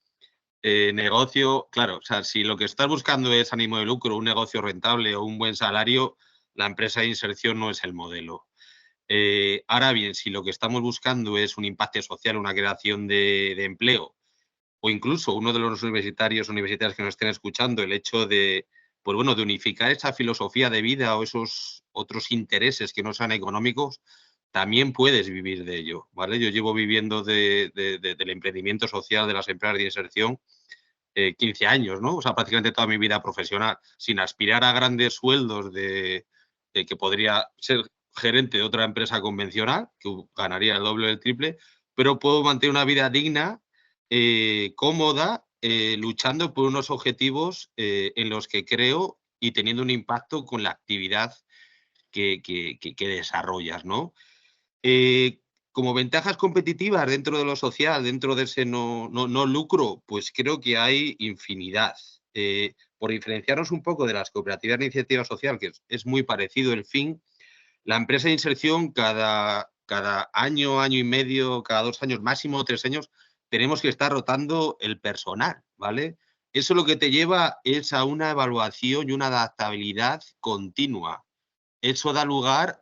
negocio. Claro, o sea, si lo que estás buscando es ánimo de lucro, un negocio rentable o un buen salario, la empresa de inserción no es el modelo. Ahora bien, si lo que estamos buscando es un impacto social, una creación de empleo, o incluso uno de los universitarias que nos estén escuchando, el hecho de, pues bueno, de unificar esa filosofía de vida o esos otros intereses que no sean económicos, también puedes vivir de ello, ¿vale? Yo llevo viviendo del emprendimiento social de las empresas de inserción 15 años, ¿no? O sea, prácticamente toda mi vida profesional, sin aspirar a grandes sueldos de que podría ser gerente de otra empresa convencional, que ganaría el doble o el triple, pero puedo mantener una vida digna, cómoda, luchando por unos objetivos en los que creo y teniendo un impacto con la actividad que desarrollas, ¿no? Como ventajas competitivas dentro de lo social, dentro de ese no lucro, pues creo que hay infinidad. Por diferenciarnos un poco de las cooperativas de iniciativa social, que es muy parecido el fin, La empresa de inserción cada año, año y medio, cada 2 años, máximo 3 años, tenemos que estar rotando el personal, ¿vale? Eso lo que te lleva es a una evaluación y una adaptabilidad continua. Eso da lugar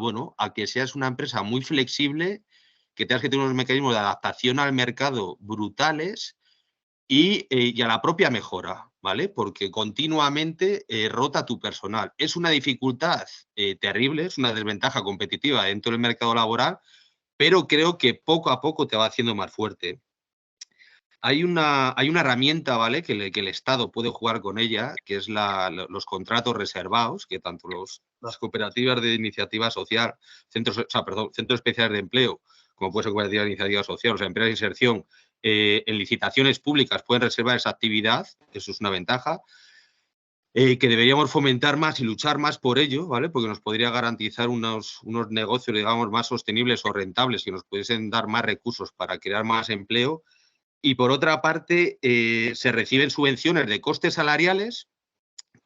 bueno, a que seas una empresa muy flexible, que tengas que tener unos mecanismos de adaptación al mercado brutales y a la propia mejora, ¿vale? Porque continuamente rota tu personal. Es una dificultad terrible, es una desventaja competitiva dentro del mercado laboral, pero creo que poco a poco te va haciendo más fuerte. Hay una herramienta, ¿vale?, que el Estado puede jugar con ella, que es los contratos reservados, que tanto las cooperativas de iniciativa social, centros especiales de empleo, como puede ser cooperativa de iniciativa social, o sea, empresas de inserción, en licitaciones públicas pueden reservar esa actividad, eso es una ventaja, que deberíamos fomentar más y luchar más por ello, ¿vale? Porque nos podría garantizar unos negocios, digamos, más sostenibles o rentables, que nos pudiesen dar más recursos para crear más empleo. Y por otra parte, se reciben subvenciones de costes salariales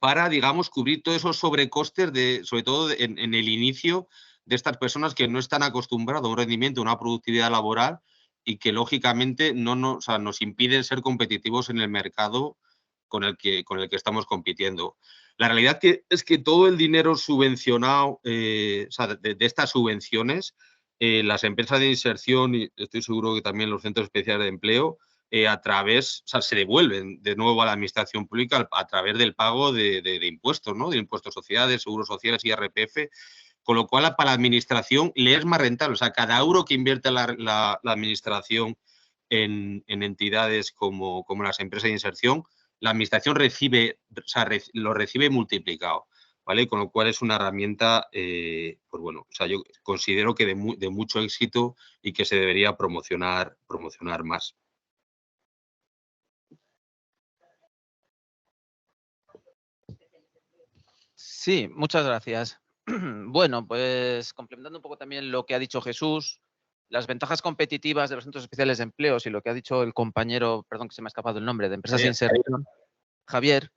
para, digamos, cubrir todos esos sobrecostes, sobre todo en el inicio, de estas personas que no están acostumbradas a un rendimiento, a una productividad laboral y que, lógicamente, o sea, nos impiden ser competitivos en el mercado con el que estamos compitiendo. La realidad es que todo el dinero subvencionado, o sea, de estas subvenciones, las empresas de inserción y estoy seguro que también los centros especiales de empleo, o sea, se devuelven de nuevo a la administración pública a través del pago de impuestos, ¿no? De impuestos sociales, seguros sociales, IRPF, con lo cual para la administración le es más rentable. O sea, cada euro que invierte la administración en entidades como las empresas de inserción, la administración lo recibe multiplicado. ¿Vale? Con lo cual es una herramienta, pues bueno, o sea, yo considero que de mucho éxito y que se debería promocionar más. Sí, muchas gracias. Bueno, pues complementando un poco también lo que ha dicho Jesús, las ventajas competitivas de los centros especiales de empleos y lo que ha dicho el compañero, perdón que se me ha escapado el nombre, de empresas de inserción, Javier.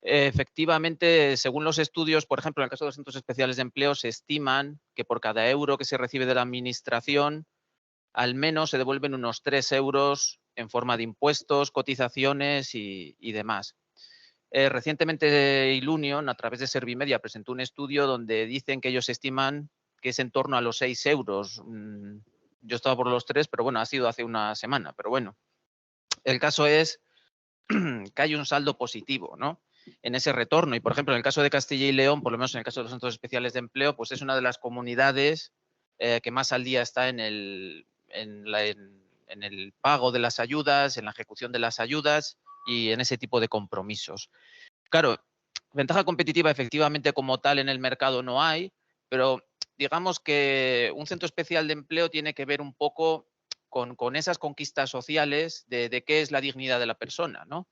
Efectivamente, según los estudios, por ejemplo, en el caso de los centros especiales de empleo, se estiman que por cada euro que se recibe de la administración, al menos se devuelven unos 3 euros en forma de impuestos, cotizaciones y demás. Recientemente Ilunion, a través de Servimedia, presentó un estudio donde dicen que ellos estiman que es en torno a los 6 euros. Yo estaba por los 3, pero bueno, ha sido hace una semana. Pero bueno, el caso es que hay un saldo positivo, ¿no?, en ese retorno. Y, por ejemplo, en el caso de Castilla y León, por lo menos en el caso de los centros especiales de empleo, pues es una de las comunidades que más al día está en el pago de las ayudas, en la ejecución de las ayudas y en ese tipo de compromisos. Claro, ventaja competitiva efectivamente como tal en el mercado no hay, pero digamos que un centro especial de empleo tiene que ver un poco con esas conquistas sociales de qué es la dignidad de la persona, ¿no?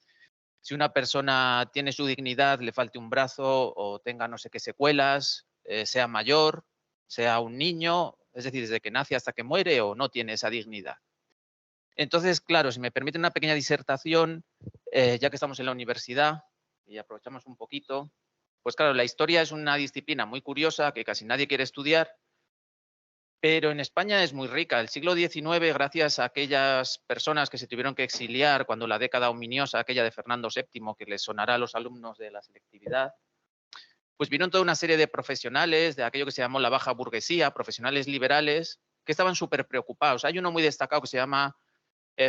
Si una persona tiene su dignidad, le falte un brazo o tenga no sé qué secuelas, sea mayor, sea un niño, es decir, desde que nace hasta que muere o no tiene esa dignidad. Entonces, claro, si me permite una pequeña disertación, ya que estamos en la universidad y aprovechamos un poquito, pues claro, la historia es una disciplina muy curiosa que casi nadie quiere estudiar, pero en España es muy rica. El siglo XIX, gracias a aquellas personas que se tuvieron que exiliar cuando la década ominiosa, aquella de Fernando VII, que les sonará a los alumnos de la selectividad, pues vieron toda una serie de profesionales de aquello que se llamó la baja burguesía, profesionales liberales, que estaban súper preocupados. Hay uno muy destacado que se llama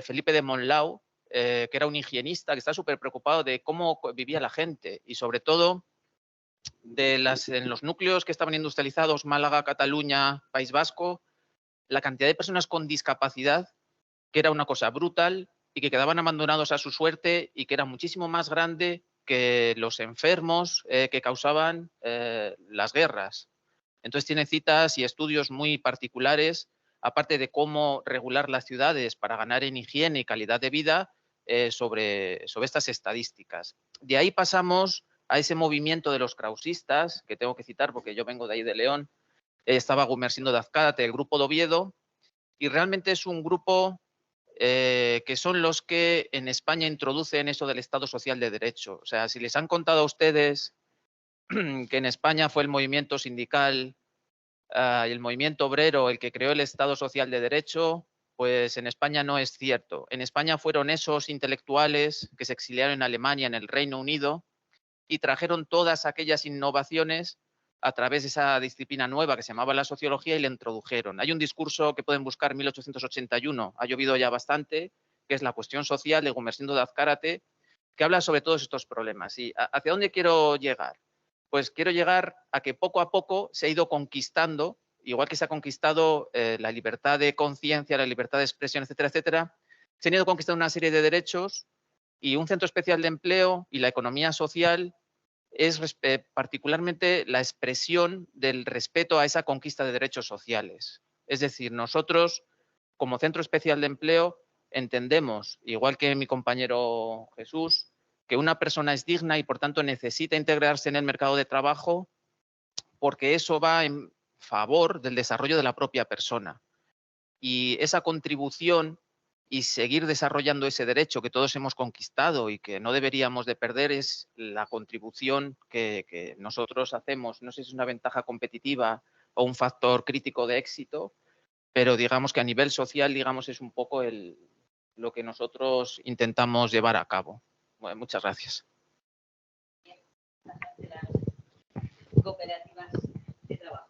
Felipe de Monlau, que era un higienista que está súper preocupado de cómo vivía la gente y sobre todo en los núcleos que estaban industrializados, Málaga, Cataluña, País Vasco, la cantidad de personas con discapacidad, que era una cosa brutal y que quedaban abandonados a su suerte y que era muchísimo más grande que los enfermos que causaban las guerras. Entonces tiene citas y estudios muy particulares, aparte de cómo regular las ciudades para ganar en higiene y calidad de vida, sobre estas estadísticas. De ahí pasamos a ese movimiento de los krausistas, que tengo que citar porque yo vengo de ahí de León. Estaba Gumersindo de Azcárate, el grupo de Oviedo, y realmente es un grupo que son los que en España introducen eso del Estado Social de Derecho. O sea, si les han contado a ustedes que en España fue el movimiento sindical y el movimiento obrero el que creó el Estado Social de Derecho, pues en España no es cierto. En España fueron esos intelectuales que se exiliaron en Alemania, en el Reino Unido, y trajeron todas aquellas innovaciones a través de esa disciplina nueva que se llamaba la sociología y la introdujeron. Hay un discurso que pueden buscar, 1881, ha llovido ya bastante, que es la cuestión social de Gumersindo de Azcárate, que habla sobre todos estos problemas. ¿Y hacia dónde quiero llegar? Pues quiero llegar a que poco a poco se ha ido conquistando, igual que se ha conquistado la libertad de conciencia, la libertad de expresión, etcétera, etcétera, se han ido conquistando una serie de derechos y un centro especial de empleo y la economía social es particularmente la expresión del respeto a esa conquista de derechos sociales. Es decir, nosotros, como Centro Especial de Empleo, entendemos, igual que mi compañero Jesús, que una persona es digna y, por tanto, necesita integrarse en el mercado de trabajo porque eso va en favor del desarrollo de la propia persona. Y esa contribución y seguir desarrollando ese derecho que todos hemos conquistado y que no deberíamos de perder es la contribución que nosotros hacemos. No sé si es una ventaja competitiva o un factor crítico de éxito, pero digamos que a nivel social, digamos, es un poco lo que nosotros intentamos llevar a cabo. Bueno, muchas gracias. Cooperativas de trabajo.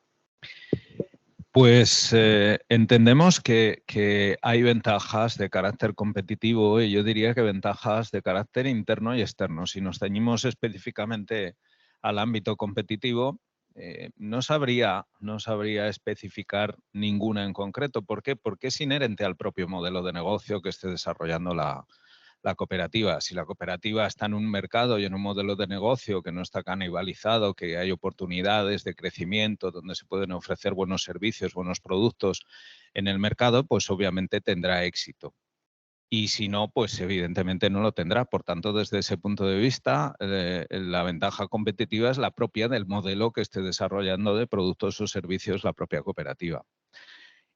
Pues entendemos que hay ventajas de carácter competitivo y yo diría que ventajas de carácter interno y externo. Si nos ceñimos específicamente al ámbito competitivo, no sabría especificar ninguna en concreto. ¿Por qué? Porque es inherente al propio modelo de negocio que esté desarrollando la cooperativa. Si la cooperativa está en un mercado y en un modelo de negocio que no está canibalizado, que hay oportunidades de crecimiento, donde se pueden ofrecer buenos servicios, buenos productos en el mercado, pues obviamente tendrá éxito. Y si no, pues evidentemente no lo tendrá. Por tanto, desde ese punto de vista, la ventaja competitiva es la propia del modelo que esté desarrollando de productos o servicios la propia cooperativa.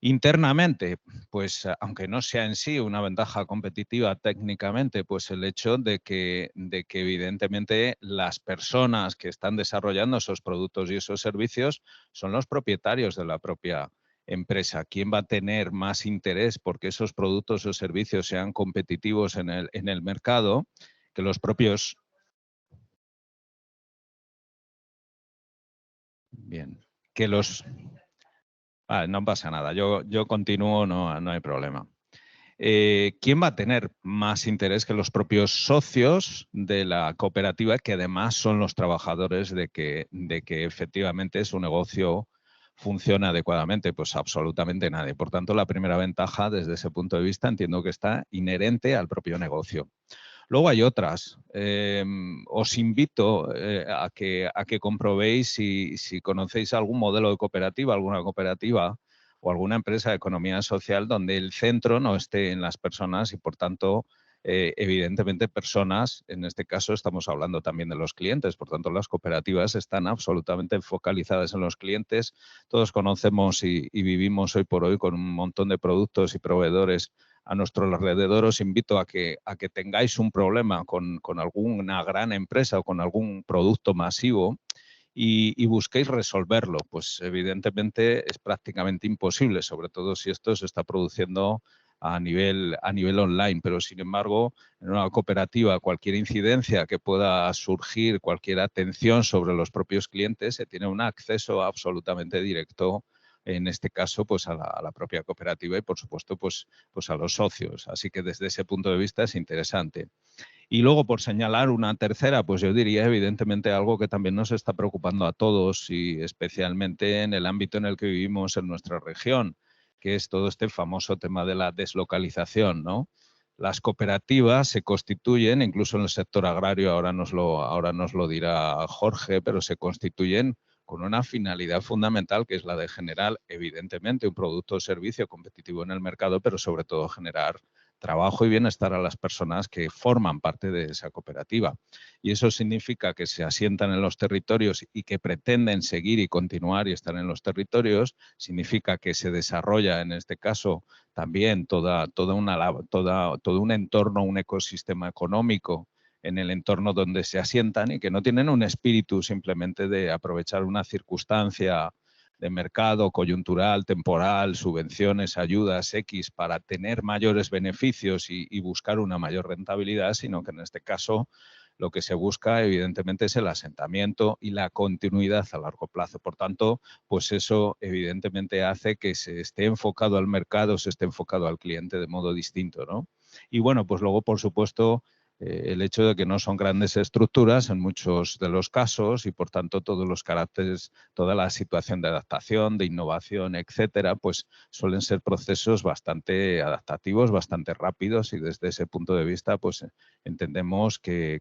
Internamente, pues aunque no sea en sí una ventaja competitiva técnicamente, pues el hecho de que evidentemente las personas que están desarrollando esos productos y esos servicios son los propietarios de la propia empresa. ¿Quién va a tener más interés porque esos productos o servicios sean competitivos en el mercado que los propios? Bien, que los... no pasa nada, yo continúo, no hay problema. ¿Quién va a tener más interés que los propios socios de la cooperativa, que además son los trabajadores de que efectivamente su negocio funciona adecuadamente? Pues absolutamente nadie. Por tanto, la primera ventaja desde ese punto de vista entiendo que está inherente al propio negocio. Luego hay otras. Os invito a que comprobéis si conocéis algún modelo de cooperativa, alguna cooperativa o alguna empresa de economía social donde el centro no esté en las personas y, por tanto, evidentemente personas, en este caso estamos hablando también de los clientes, por tanto las cooperativas están absolutamente focalizadas en los clientes. Todos conocemos y vivimos hoy por hoy con un montón de productos y proveedores a nuestro alrededor. Os invito a que tengáis un problema con alguna gran empresa o con algún producto masivo y busquéis resolverlo. Pues evidentemente es prácticamente imposible, sobre todo si esto se está produciendo a nivel online, pero sin embargo en una cooperativa cualquier incidencia que pueda surgir, cualquier atención sobre los propios clientes, se tiene un acceso absolutamente directo, en este caso, pues a la propia cooperativa y, por supuesto, pues a los socios. Así que desde ese punto de vista es interesante. Y luego, por señalar una tercera, pues yo diría evidentemente algo que también nos está preocupando a todos y especialmente en el ámbito en el que vivimos en nuestra región, que es todo este famoso tema de la deslocalización, ¿no? Las cooperativas se constituyen, incluso en el sector agrario, ahora nos lo dirá Jorge, pero se constituyen con una finalidad fundamental, que es la de generar, evidentemente, un producto o servicio competitivo en el mercado, pero sobre todo generar trabajo y bienestar a las personas que forman parte de esa cooperativa. Y eso significa que se asientan en los territorios y que pretenden seguir y continuar y estar en los territorios. Significa que se desarrolla, en este caso, también todo un entorno, un ecosistema económico en el entorno donde se asientan y que no tienen un espíritu simplemente de aprovechar una circunstancia de mercado coyuntural, temporal, subvenciones, ayudas, X, para tener mayores beneficios y buscar una mayor rentabilidad, sino que en este caso lo que se busca evidentemente es el asentamiento y la continuidad a largo plazo. Por tanto, pues eso evidentemente hace que se esté enfocado al mercado, se esté enfocado al cliente de modo distinto, ¿no? Y bueno, pues luego, por supuesto, el hecho de que no son grandes estructuras en muchos de los casos y por tanto todos los caracteres, toda la situación de adaptación, de innovación, etcétera, pues suelen ser procesos bastante adaptativos, bastante rápidos y desde ese punto de vista pues entendemos que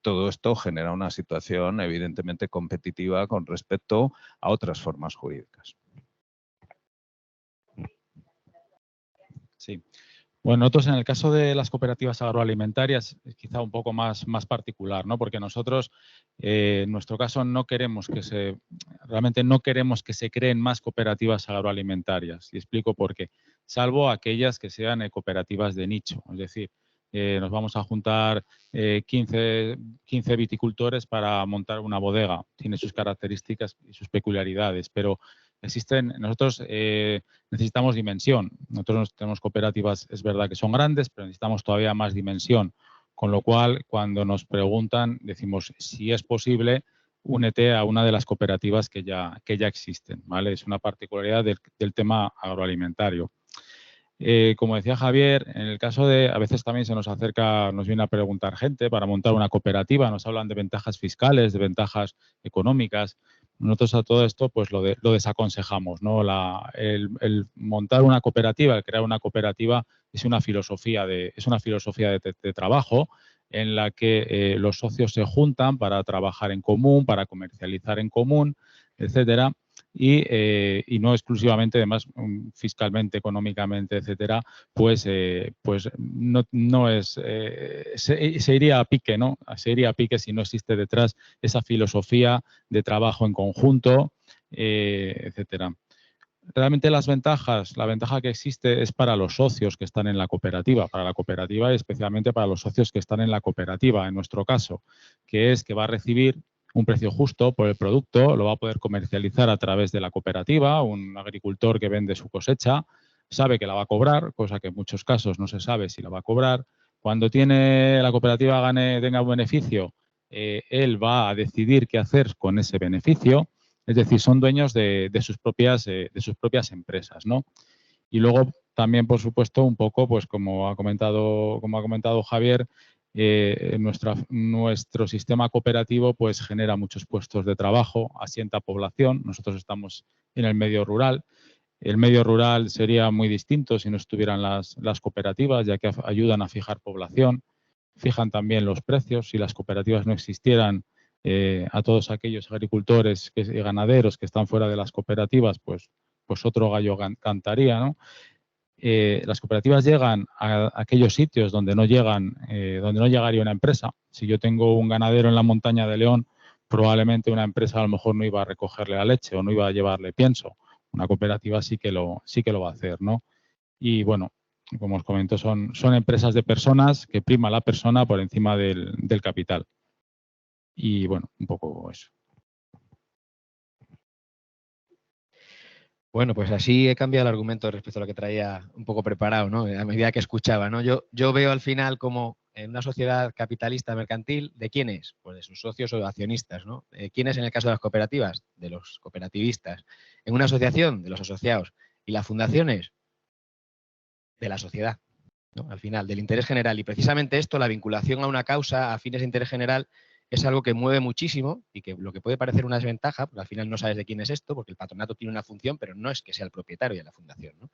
todo esto genera una situación evidentemente competitiva con respecto a otras formas jurídicas. Sí. Bueno, nosotros en el caso de las cooperativas agroalimentarias es quizá un poco más particular, ¿no? Porque nosotros, en nuestro caso, realmente no queremos que se creen más cooperativas agroalimentarias. Y explico por qué. Salvo aquellas que sean cooperativas de nicho. Es decir, nos vamos a juntar 15 viticultores para montar una bodega. Tiene sus características y sus peculiaridades, pero nosotros necesitamos dimensión. Nosotros tenemos cooperativas, es verdad que son grandes, pero necesitamos todavía más dimensión. Con lo cual, cuando nos preguntan, decimos, si es posible, únete a una de las cooperativas que ya existen, ¿vale? Es una particularidad del tema agroalimentario. Como decía Javier, en el caso a veces también nos viene a preguntar gente para montar una cooperativa, nos hablan de ventajas fiscales, de ventajas económicas. Nosotros a todo esto pues lo desaconsejamos, ¿no? El montar una cooperativa, el crear una cooperativa es una filosofía de trabajo en la que los socios se juntan para trabajar en común, para comercializar en común, etcétera. Y no exclusivamente, además, fiscalmente, económicamente, etcétera, pues no es, se iría a pique, ¿no? Se iría a pique si no existe detrás esa filosofía de trabajo en conjunto, etcétera. Realmente la ventaja que existe es para los socios que están en la cooperativa, y especialmente para los socios que están en la cooperativa, en nuestro caso, que es que va a recibir un precio justo por el producto, lo va a poder comercializar a través de la cooperativa. Un agricultor que vende su cosecha sabe que la va a cobrar, cosa que en muchos casos no se sabe si la va a cobrar. Cuando la cooperativa tenga un beneficio, él va a decidir qué hacer con ese beneficio. Es decir, son dueños de sus propias empresas, ¿no? Y luego también, por supuesto, un poco, pues como ha comentado Javier, nuestro sistema cooperativo pues genera muchos puestos de trabajo, asienta población. Nosotros estamos en el medio rural. El medio rural sería muy distinto si no estuvieran las cooperativas, ya que ayudan a fijar población, fijan también los precios. Si las cooperativas no existieran, a todos aquellos agricultores y ganaderos que están fuera de las cooperativas, pues otro gallo cantaría, ¿no? Las cooperativas llegan a aquellos sitios donde no llegaría una empresa. Si yo tengo un ganadero en la montaña de León, probablemente una empresa a lo mejor no iba a recogerle la leche o no iba a llevarle pienso. Una cooperativa sí que lo va a hacer, ¿no? Y bueno, como os comento, son empresas de personas que prima la persona por encima del capital. Y bueno, un poco eso. Bueno, pues así he cambiado el argumento respecto a lo que traía un poco preparado, ¿no? A medida que escuchaba, ¿no? Yo veo al final como en una sociedad capitalista mercantil, ¿de quién es? Pues de sus socios o accionistas, ¿no? ¿Quién es en el caso de las cooperativas? De los cooperativistas. En una asociación, de los asociados. Y las fundaciones, de la sociedad, ¿no? Al final, del interés general. Y precisamente esto, la vinculación a una causa, a fines de interés general, es algo que mueve muchísimo y que lo que puede parecer una desventaja, porque al final no sabes de quién es esto, porque el patronato tiene una función, pero no es que sea el propietario de la fundación, ¿no?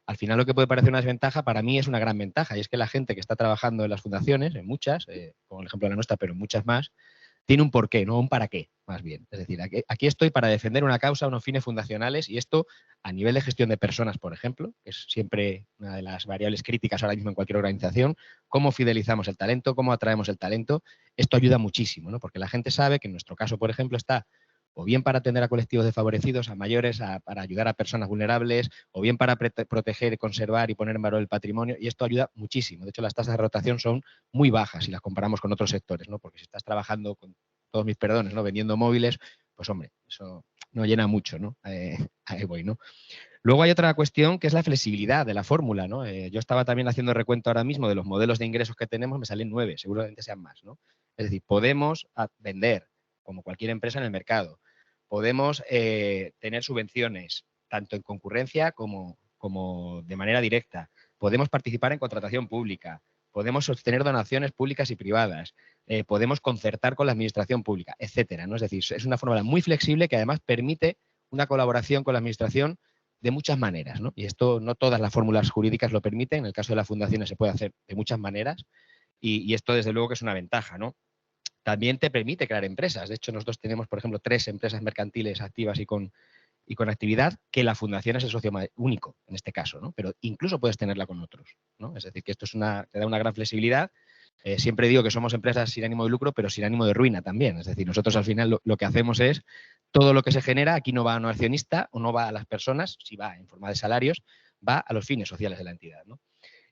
Al final lo que puede parecer una desventaja, para mí es una gran ventaja, y es que la gente que está trabajando en las fundaciones, en muchas, como el ejemplo de la nuestra, pero en muchas más, tiene un porqué, no un para qué, más bien. Es decir, aquí estoy para defender una causa, unos fines fundacionales, y esto a nivel de gestión de personas, por ejemplo, que es siempre una de las variables críticas ahora mismo en cualquier organización, cómo fidelizamos el talento, cómo atraemos el talento, esto ayuda muchísimo, ¿no? Porque la gente sabe que en nuestro caso, por ejemplo, está o bien para atender a colectivos desfavorecidos, a mayores, para ayudar a personas vulnerables, o bien para proteger, conservar y poner en valor el patrimonio, y esto ayuda muchísimo. De hecho, las tasas de rotación son muy bajas si las comparamos con otros sectores, ¿no? Porque si estás trabajando, con todos mis perdones, ¿no? Vendiendo móviles, pues hombre, eso no llena mucho, ¿no? Ahí voy, ¿no? Luego hay otra cuestión que es la flexibilidad de la fórmula, ¿no? Yo estaba también haciendo recuento ahora mismo de los modelos de ingresos que tenemos, me salen 9, seguramente sean más, ¿no? Es decir, podemos vender como cualquier empresa en el mercado, podemos tener subvenciones, tanto en concurrencia como de manera directa, podemos participar en contratación pública, podemos sostener donaciones públicas y privadas, podemos concertar con la administración pública, etcétera, ¿no? Es decir, es una fórmula muy flexible que además permite una colaboración con la administración de muchas maneras, ¿no? Y esto no todas las fórmulas jurídicas lo permiten, en el caso de las fundaciones se puede hacer de muchas maneras y esto desde luego que es una ventaja, ¿no? También te permite crear empresas. De hecho, nosotros tenemos, por ejemplo, 3 empresas mercantiles activas y con actividad, que la fundación es el socio único en este caso, ¿no? Pero incluso puedes tenerla con otros, ¿no? Es decir, que esto te da una gran flexibilidad. Siempre digo que somos empresas sin ánimo de lucro, pero sin ánimo de ruina también. Es decir, nosotros al final lo que hacemos es todo lo que se genera, aquí no va a un accionista o no va a las personas, si va en forma de salarios, va a los fines sociales de la entidad, ¿no?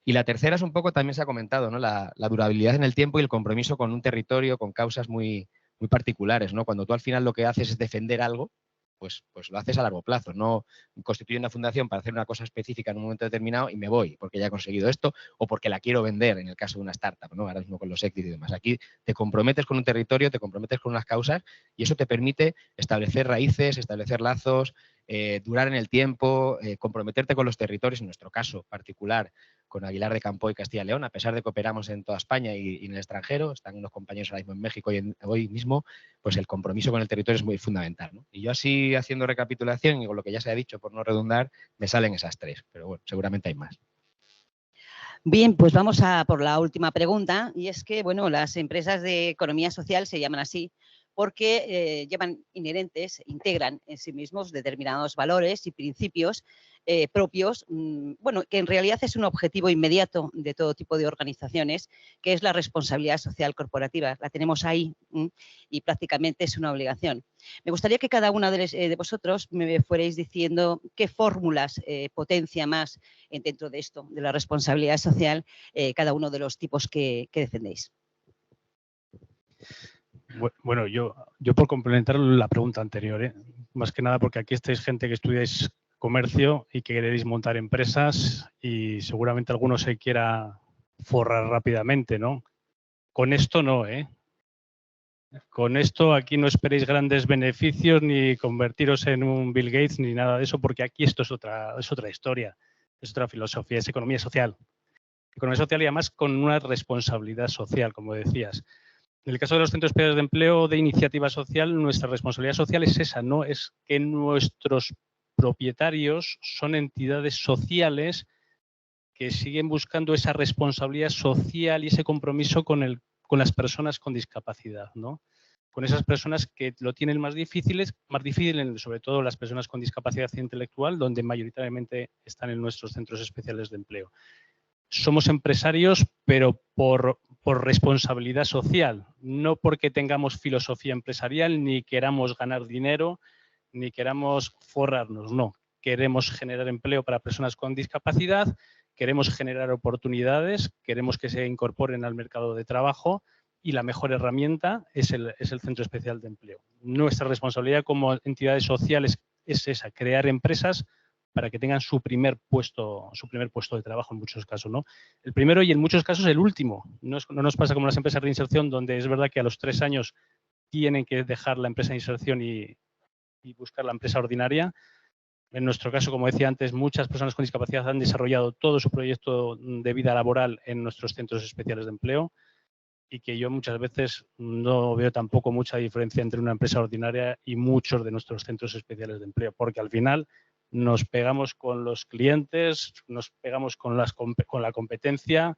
Y la tercera es un poco, también se ha comentado, ¿no? La durabilidad en el tiempo y el compromiso con un territorio, con causas muy, muy particulares, ¿no? Cuando tú al final lo que haces es defender algo, pues lo haces a largo plazo, no constituyo una fundación para hacer una cosa específica en un momento determinado y me voy porque ya he conseguido esto o porque la quiero vender en el caso de una startup, ¿no? Ahora mismo con los éxitos y demás. Aquí te comprometes con un territorio, te comprometes con unas causas y eso te permite establecer raíces, establecer lazos, durar en el tiempo, comprometerte con los territorios, en nuestro caso particular, con Aguilar de Campo y Castilla y León, a pesar de que operamos en toda España y en el extranjero, están unos compañeros ahora mismo en México y hoy mismo, pues el compromiso con el territorio es muy fundamental, ¿no? Y yo así, haciendo recapitulación y con lo que ya se ha dicho, por no redundar, me salen esas 3, pero bueno, seguramente hay más. Bien, pues vamos a por la última pregunta, y es que, bueno, las empresas de economía social se llaman así porque llevan inherentes, integran en sí mismos determinados valores y principios propios, bueno, que en realidad es un objetivo inmediato de todo tipo de organizaciones, que es la responsabilidad social corporativa. La tenemos ahí y prácticamente es una obligación. Me gustaría que cada una de vosotros me fuerais diciendo qué fórmulas potencia más dentro de esto, de la responsabilidad social, cada uno de los tipos que defendéis. Bueno, yo por complementar la pregunta anterior, más que nada porque aquí estáis gente que estudiáis comercio y que queréis montar empresas y seguramente alguno se quiera forrar rápidamente, ¿no? Con esto no, Con esto aquí no esperéis grandes beneficios ni convertiros en un Bill Gates ni nada de eso, porque aquí esto es otra historia, es otra filosofía, es economía social. Economía social y además con una responsabilidad social, como decías. En el caso de los centros especiales de empleo de iniciativa social, nuestra responsabilidad social es esa, ¿no? Es que nuestros propietarios son entidades sociales que siguen buscando esa responsabilidad social y ese compromiso con las personas con discapacidad, ¿no? Con esas personas que lo tienen más difícil, sobre todo las personas con discapacidad intelectual, donde mayoritariamente están en nuestros centros especiales de empleo. Somos empresarios, pero por responsabilidad social, no porque tengamos filosofía empresarial, ni queramos ganar dinero, ni queramos forrarnos, no. Queremos generar empleo para personas con discapacidad, queremos generar oportunidades, queremos que se incorporen al mercado de trabajo y la mejor herramienta es el Centro Especial de Empleo. Nuestra responsabilidad como entidades sociales es esa, crear empresas para que tengan su primer puesto de trabajo en muchos casos, ¿no? El primero y en muchos casos el último. No nos pasa como las empresas de inserción, donde es verdad que a los 3 años tienen que dejar la empresa de inserción y buscar la empresa ordinaria. En nuestro caso, como decía antes, muchas personas con discapacidad han desarrollado todo su proyecto de vida laboral en nuestros centros especiales de empleo y que yo muchas veces no veo tampoco mucha diferencia entre una empresa ordinaria y muchos de nuestros centros especiales de empleo, porque al final nos pegamos con los clientes, nos pegamos con la competencia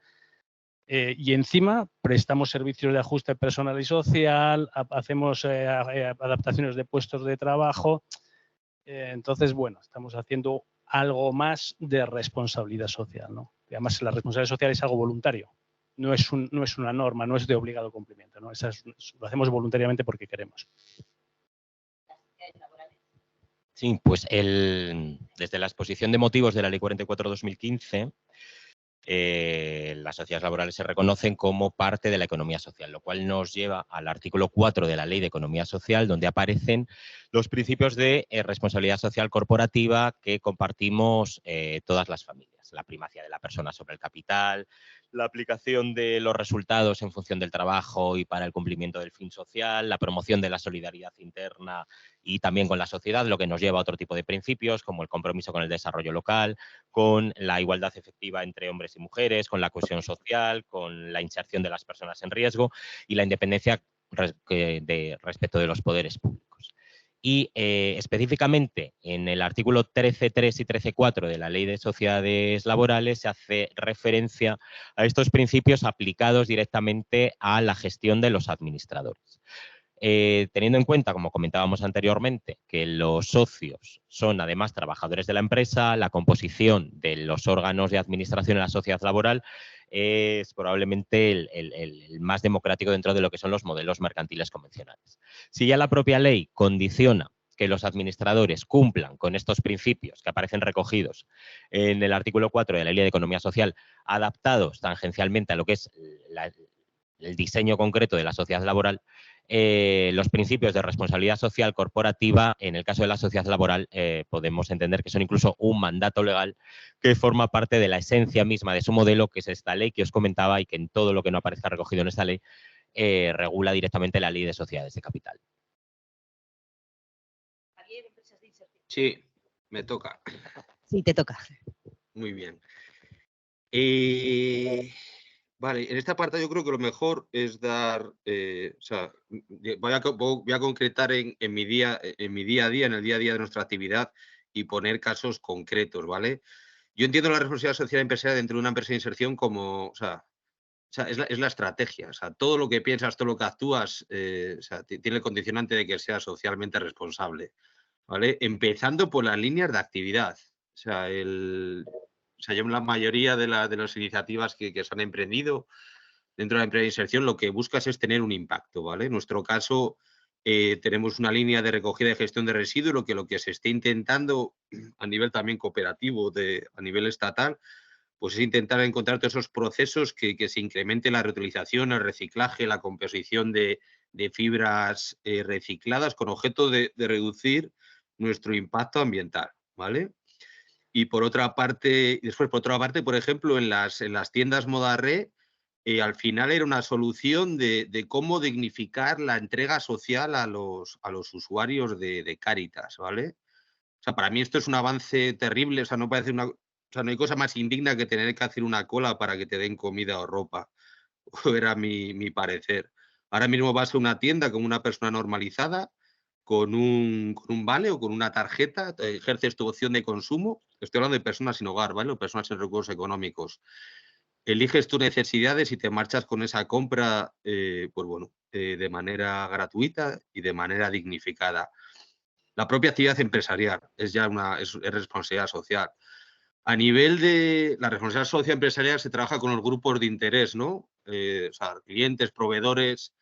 y encima prestamos servicios de ajuste personal y social, hacemos adaptaciones de puestos de trabajo. Entonces, bueno, estamos haciendo algo más de responsabilidad social, ¿no? Y además, la responsabilidad social es algo voluntario, no es una norma, no es de obligado cumplimiento, ¿no? Lo hacemos voluntariamente porque queremos. Sí, pues desde la exposición de motivos de la Ley 44/2015, las sociedades laborales se reconocen como parte de la economía social, lo cual nos lleva al artículo 4 de la Ley de Economía Social, donde aparecen los principios de responsabilidad social corporativa que compartimos todas las familias. La primacía de la persona sobre el capital, la aplicación de los resultados en función del trabajo y para el cumplimiento del fin social, la promoción de la solidaridad interna y también con la sociedad, lo que nos lleva a otro tipo de principios, como el compromiso con el desarrollo local, con la igualdad efectiva entre hombres y mujeres, con la cohesión social, con la inserción de las personas en riesgo y la independencia respecto de los poderes públicos. Y específicamente en el artículo 13.3 y 13.4 de la Ley de Sociedades Laborales se hace referencia a estos principios aplicados directamente a la gestión de los administradores. Teniendo en cuenta, como comentábamos anteriormente, que los socios son además trabajadores de la empresa, la composición de los órganos de administración en la sociedad laboral es probablemente el más democrático dentro de lo que son los modelos mercantiles convencionales. Si ya la propia ley condiciona que los administradores cumplan con estos principios que aparecen recogidos en el artículo 4 de la Ley de Economía Social, adaptados tangencialmente a lo que es el diseño concreto de la sociedad laboral, los principios de responsabilidad social corporativa, en el caso de la sociedad laboral, podemos entender que son incluso un mandato legal que forma parte de la esencia misma de su modelo, que es esta ley que os comentaba y que en todo lo que no aparezca recogido en esta ley regula directamente la Ley de Sociedades de Capital. Sí, me toca. Sí, te toca. Muy bien. Vale, en esta parte yo creo que lo mejor es dar, voy a concretar en mi día a día, en el día a día de nuestra actividad y poner casos concretos, ¿vale? Yo entiendo la responsabilidad social empresarial dentro de una empresa de inserción como, es la estrategia, todo lo que piensas, todo lo que actúas, tiene el condicionante de que sea socialmente responsable, ¿vale? Empezando por las líneas de actividad, yo en la mayoría de las iniciativas que se han emprendido dentro de la empresa de inserción, lo que buscas es tener un impacto, ¿vale? En nuestro caso, tenemos una línea de recogida y gestión de residuos, lo que se esté intentando a nivel también cooperativo, a nivel estatal, pues es intentar encontrar todos esos procesos que se incremente la reutilización, el reciclaje, la composición de fibras recicladas con objeto de reducir nuestro impacto ambiental, ¿vale? Y por otra parte, por ejemplo, en las tiendas Moda Re, al final era una solución de cómo dignificar la entrega social a los usuarios de Cáritas, ¿vale? Para mí esto es un avance terrible, no parece no hay cosa más indigna que tener que hacer una cola para que te den comida o ropa, era mi parecer. Ahora mismo vas a una tienda como una persona normalizada, con un vale o con una tarjeta, ejerces tu opción de consumo. Estoy hablando de personas sin hogar, ¿vale? O personas sin recursos económicos. Eliges tus necesidades y te marchas con esa compra, de manera gratuita y de manera dignificada. La propia actividad empresarial es ya es responsabilidad social. A nivel de la responsabilidad social empresarial se trabaja con los grupos de interés, ¿no? Clientes, proveedores.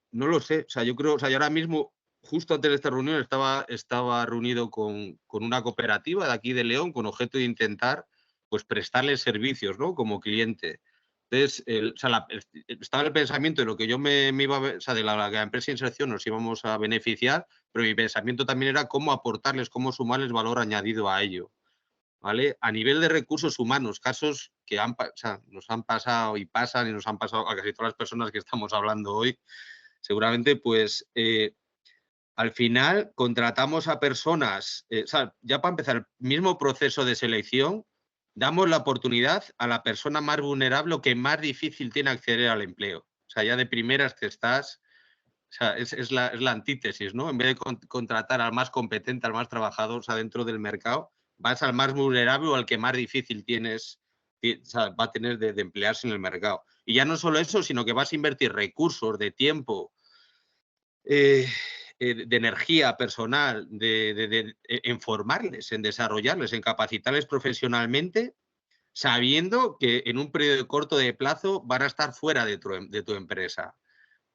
No lo sé, yo creo, yo ahora mismo, justo antes de esta reunión, estaba reunido con una cooperativa de aquí de León con objeto de intentar, pues, prestarles servicios, ¿no? Como cliente. Entonces, estaba el pensamiento de lo que yo me iba a ver, de la empresa de inserción nos íbamos a beneficiar, pero mi pensamiento también era cómo aportarles, cómo sumarles valor añadido a ello, ¿vale? A nivel de recursos humanos, casos que nos han pasado y pasan y nos han pasado a casi todas las personas que estamos hablando hoy, seguramente, pues, al final contratamos a personas, ya para empezar, el mismo proceso de selección, damos la oportunidad a la persona más vulnerable o que más difícil tiene acceder al empleo. Ya de primeras que estás, es la antítesis, ¿no? En vez de contratar al más competente, al más trabajador, dentro del mercado, vas al más vulnerable o al que más difícil va a tener de emplearse en el mercado. Y ya no solo eso, sino que vas a invertir recursos, de tiempo, de energía personal, en formarles, en desarrollarles, en capacitarles profesionalmente, sabiendo que en un periodo corto de plazo van a estar fuera de tu empresa.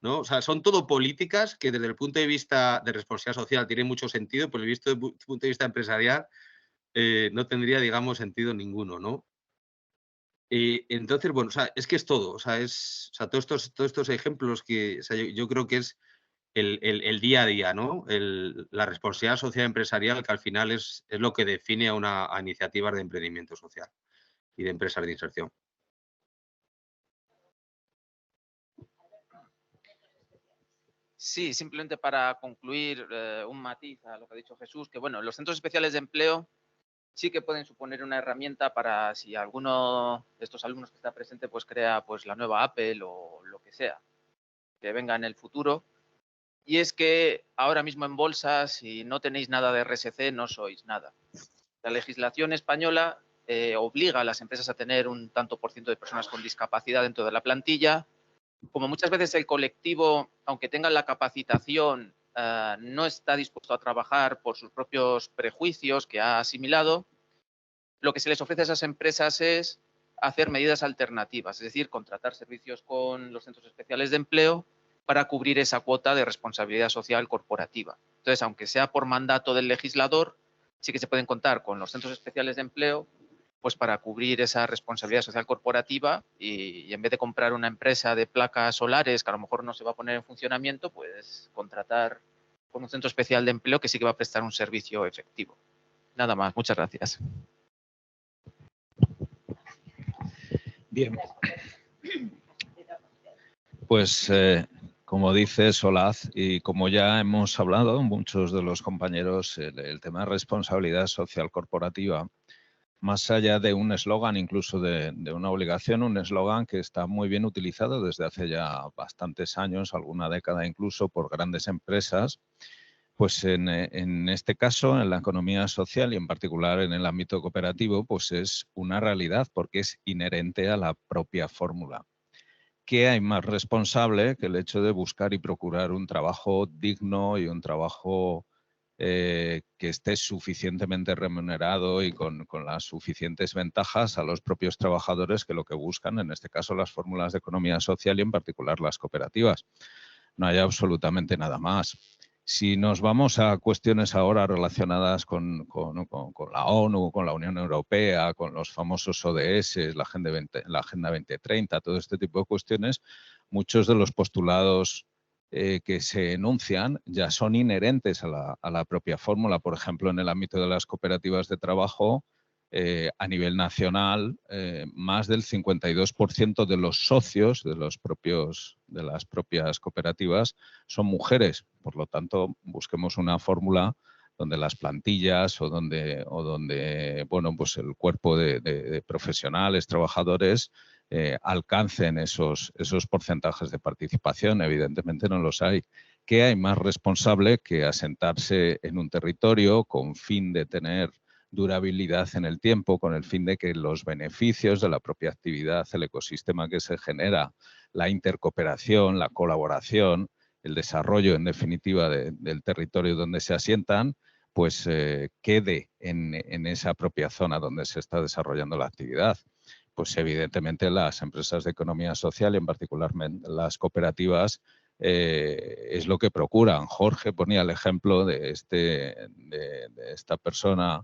¿no? O sea, son todo políticas que desde el punto de vista de responsabilidad social tienen mucho sentido, pero desde el punto de vista empresarial no tendría, digamos, sentido ninguno, ¿no? Entonces, bueno, o sea, es que es todo, o sea, todos estos ejemplos que, o sea, yo creo que es el día a día, ¿no? La responsabilidad social empresarial, que al final es lo que define a iniciativas de emprendimiento social y de empresas de inserción. Sí, simplemente para concluir un matiz a lo que ha dicho Jesús, que bueno, los centros especiales de empleo sí que pueden suponer una herramienta para si alguno de estos alumnos que está presente pues crea pues la nueva Apple o lo que sea que venga en el futuro. Y es que ahora mismo en bolsa, si no tenéis nada de RSC, no sois nada. La legislación española obliga a las empresas a tener un tanto por ciento de personas con discapacidad dentro de la plantilla. Como muchas veces el colectivo, aunque tenga la capacitación, no está dispuesto a trabajar por sus propios prejuicios que ha asimilado, lo que se les ofrece a esas empresas es hacer medidas alternativas, es decir, contratar servicios con los centros especiales de empleo para cubrir esa cuota de responsabilidad social corporativa. Entonces, aunque sea por mandato del legislador, sí que se pueden contar con los centros especiales de empleo pues para cubrir esa responsabilidad social corporativa y en vez de comprar una empresa de placas solares que a lo mejor no se va a poner en funcionamiento, pues contratar con un centro especial de empleo que sí que va a prestar un servicio efectivo. Nada más, muchas gracias. Bien. Pues como dice Solaz, y como ya hemos hablado muchos de los compañeros, el tema de responsabilidad social corporativa, más allá de un eslogan, incluso de una obligación, un eslogan que está muy bien utilizado desde hace ya bastantes años, alguna década incluso, por grandes empresas, pues en este caso, en la economía social y en particular en el ámbito cooperativo, pues es una realidad porque es inherente a la propia fórmula. ¿Qué hay más responsable que el hecho de buscar y procurar un trabajo digno y un trabajo que esté suficientemente remunerado y con las suficientes ventajas a los propios trabajadores que lo que buscan, en este caso, las fórmulas de economía social y en particular las cooperativas? No hay absolutamente nada más. Si nos vamos a cuestiones ahora relacionadas con la ONU, con la Unión Europea, con los famosos ODS, la Agenda 2030, todo este tipo de cuestiones, muchos de los postulados que se enuncian ya son inherentes a la propia fórmula. Por ejemplo, en el ámbito de las cooperativas de trabajo, a nivel nacional, más del 52% de los socios de las propias cooperativas son mujeres. Por lo tanto, busquemos una fórmula donde las plantillas o donde bueno, pues el cuerpo de profesionales, trabajadores, alcancen esos porcentajes de participación. Evidentemente no los hay. ¿Qué hay más responsable que asentarse en un territorio con fin de tener durabilidad en el tiempo, con el fin de que los beneficios de la propia actividad, el ecosistema que se genera, la intercooperación, la colaboración, el desarrollo, en definitiva, del territorio donde se asientan, pues quede en esa propia zona donde se está desarrollando la actividad? Pues evidentemente las empresas de economía social, y en particular las cooperativas, es lo que procuran. Jorge ponía el ejemplo de esta persona,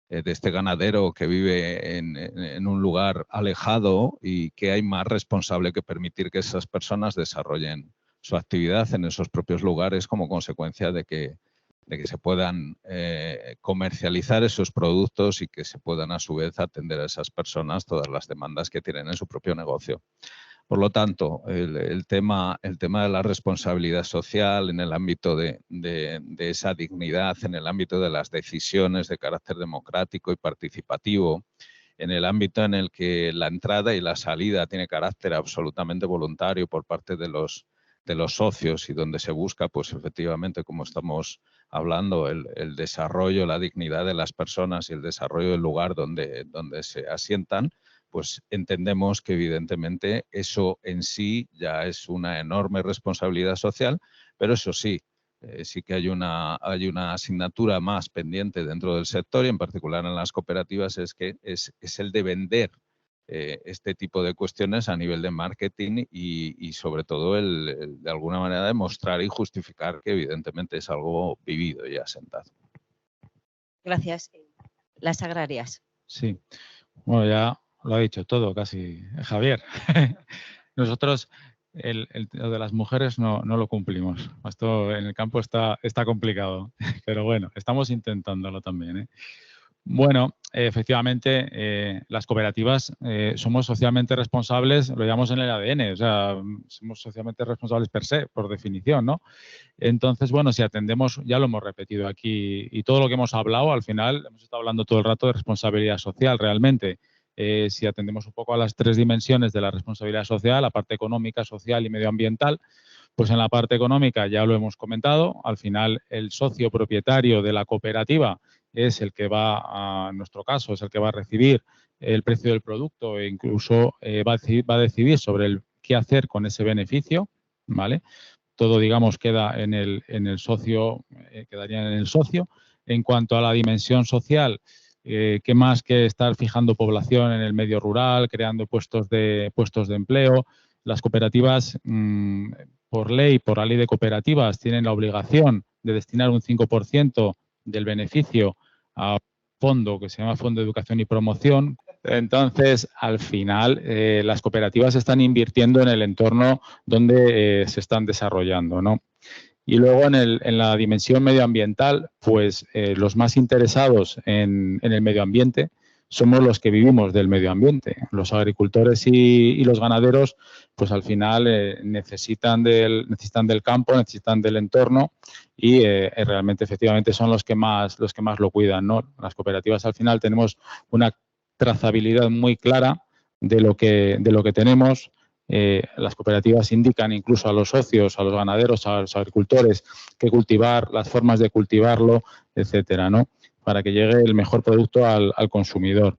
de este ganadero que vive en un lugar alejado y que hay más responsable que permitir que esas personas desarrollen su actividad en esos propios lugares como consecuencia de que se puedan comercializar esos productos y que se puedan a su vez atender a esas personas todas las demandas que tienen en su propio negocio. Por lo tanto, el tema de la responsabilidad social en el ámbito de esa dignidad, en el ámbito de las decisiones de carácter democrático y participativo, en el ámbito en el que la entrada y la salida tiene carácter absolutamente voluntario por parte de los socios y donde se busca, pues efectivamente, como estamos hablando, el desarrollo, la dignidad de las personas y el desarrollo del lugar donde se asientan, pues entendemos que evidentemente eso en sí ya es una enorme responsabilidad social, pero eso sí, sí que hay una asignatura más pendiente dentro del sector y en particular en las cooperativas, es que es el de vender este tipo de cuestiones a nivel de marketing y sobre todo el de alguna manera demostrar y justificar que evidentemente es algo vivido y asentado. Gracias. Las agrarias. Sí, bueno, ya lo ha dicho todo casi Javier. Nosotros lo de las mujeres no lo cumplimos. Esto en el campo está complicado, pero bueno, estamos intentándolo también, ¿eh? Bueno, efectivamente, las cooperativas somos socialmente responsables, lo llamamos en el ADN, o sea, somos socialmente responsables per se, por definición, ¿no? Entonces, bueno, si atendemos, ya lo hemos repetido aquí, y todo lo que hemos hablado, al final, hemos estado hablando todo el rato de responsabilidad social, realmente. Si atendemos un poco a las 3 dimensiones de la responsabilidad social, la parte económica, social y medioambiental, pues en la parte económica ya lo hemos comentado, al final el socio propietario de la cooperativa es el que va, en nuestro caso, es el que va a recibir el precio del producto e incluso va a decidir sobre el qué hacer con ese beneficio, ¿vale? Todo, digamos, queda en el socio, quedaría en el socio. En cuanto a la dimensión social, ¿qué más que estar fijando población en el medio rural, creando puestos de empleo? Las cooperativas, por ley, por la ley de cooperativas, tienen la obligación de destinar un 5% del beneficio a fondo que se llama Fondo de Educación y Promoción. Entonces, al final, las cooperativas están invirtiendo en el entorno donde se están desarrollando, ¿no? Y luego en la dimensión medioambiental, pues los más interesados en el medio ambiente somos los que vivimos del medio ambiente. Los agricultores y los ganaderos, pues al final necesitan del campo, necesitan del entorno y realmente, efectivamente, son los que más lo cuidan, ¿no? Las cooperativas, al final, tenemos una trazabilidad muy clara de lo que tenemos. Las cooperativas indican incluso a los socios, a los ganaderos, a los agricultores qué cultivar, las formas de cultivarlo, etcétera, ¿no? Para que llegue el mejor producto al consumidor.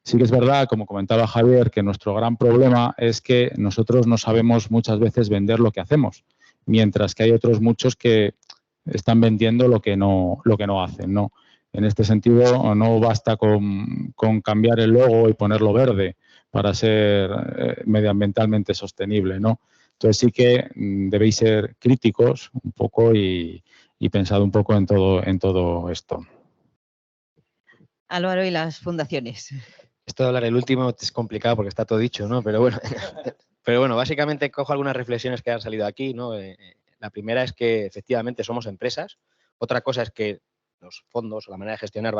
Sí que es verdad, como comentaba Javier, que nuestro gran problema es que nosotros no sabemos muchas veces vender lo que hacemos, mientras que hay otros muchos que están vendiendo lo que no hacen, ¿no? En este sentido, no basta con cambiar el logo y ponerlo verde para ser medioambientalmente sostenible, ¿no? Entonces sí que debéis ser críticos un poco y pensad un poco en todo esto. Álvaro, y las fundaciones. Esto de hablar el último es complicado porque está todo dicho, ¿no? Pero bueno, básicamente cojo algunas reflexiones que han salido aquí, ¿no? La primera es que efectivamente somos empresas. Otra cosa es que los fondos o la manera de gestionar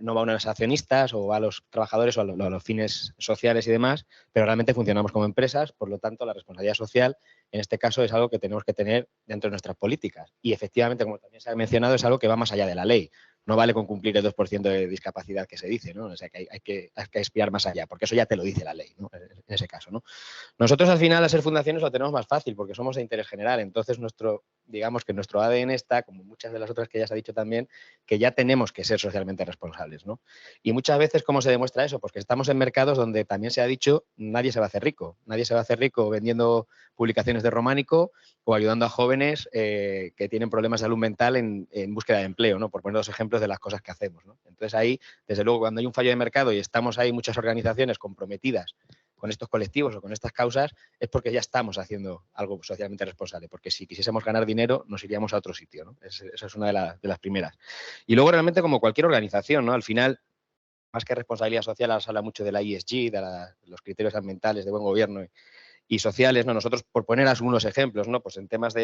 no va a los accionistas o va a los trabajadores o a los fines sociales y demás, pero realmente funcionamos como empresas, por lo tanto la responsabilidad social en este caso es algo que tenemos que tener dentro de nuestras políticas y efectivamente, como también se ha mencionado, es algo que va más allá de la ley. No vale con cumplir el 2% de discapacidad que se dice, ¿no? O sea, que hay que aspirar más allá, porque eso ya te lo dice la ley, ¿no? En ese caso, ¿no? Nosotros, al final, al ser fundaciones, lo tenemos más fácil, porque somos de interés general. Entonces, digamos que nuestro ADN está, como muchas de las otras que ya se ha dicho también, que ya tenemos que ser socialmente responsables, ¿no? Y muchas veces, ¿cómo se demuestra eso? Pues que estamos en mercados donde también se ha dicho, nadie se va a hacer rico. Nadie se va a hacer rico vendiendo publicaciones de Románico o ayudando a jóvenes que tienen problemas de salud mental en búsqueda de empleo, ¿no? Por poner 2 ejemplos de las cosas que hacemos, ¿no? Entonces ahí, desde luego, cuando hay un fallo de mercado y estamos ahí muchas organizaciones comprometidas con estos colectivos o con estas causas, es porque ya estamos haciendo algo socialmente responsable, porque si quisiésemos ganar dinero nos iríamos a otro sitio, ¿no? Esa es una de las primeras. Y luego realmente como cualquier organización, ¿no? Al final, más que responsabilidad social, ahora se habla mucho de la ESG, de los criterios ambientales de buen gobierno y sociales, ¿no? Nosotros, por poner algunos ejemplos, ¿no? Pues en temas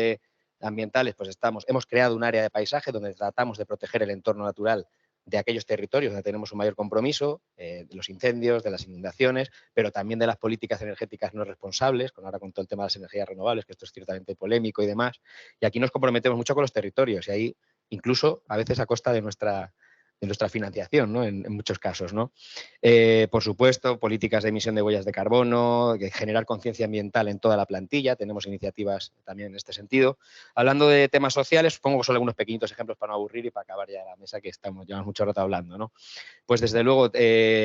ambientales, pues hemos creado un área de paisaje donde tratamos de proteger el entorno natural de aquellos territorios donde tenemos un mayor compromiso, de los incendios, de las inundaciones, pero también de las políticas energéticas no responsables, ahora con todo el tema de las energías renovables, que esto es ciertamente polémico y demás. Y aquí nos comprometemos mucho con los territorios y ahí incluso a veces a costa de nuestra financiación, ¿no? En muchos casos, ¿no? Por supuesto, políticas de emisión de huellas de carbono, generar conciencia ambiental en toda la plantilla, tenemos iniciativas también en este sentido. Hablando de temas sociales, pongo solo algunos pequeñitos ejemplos para no aburrir y para acabar ya la mesa que llevamos mucho rato hablando, ¿no? Pues desde luego,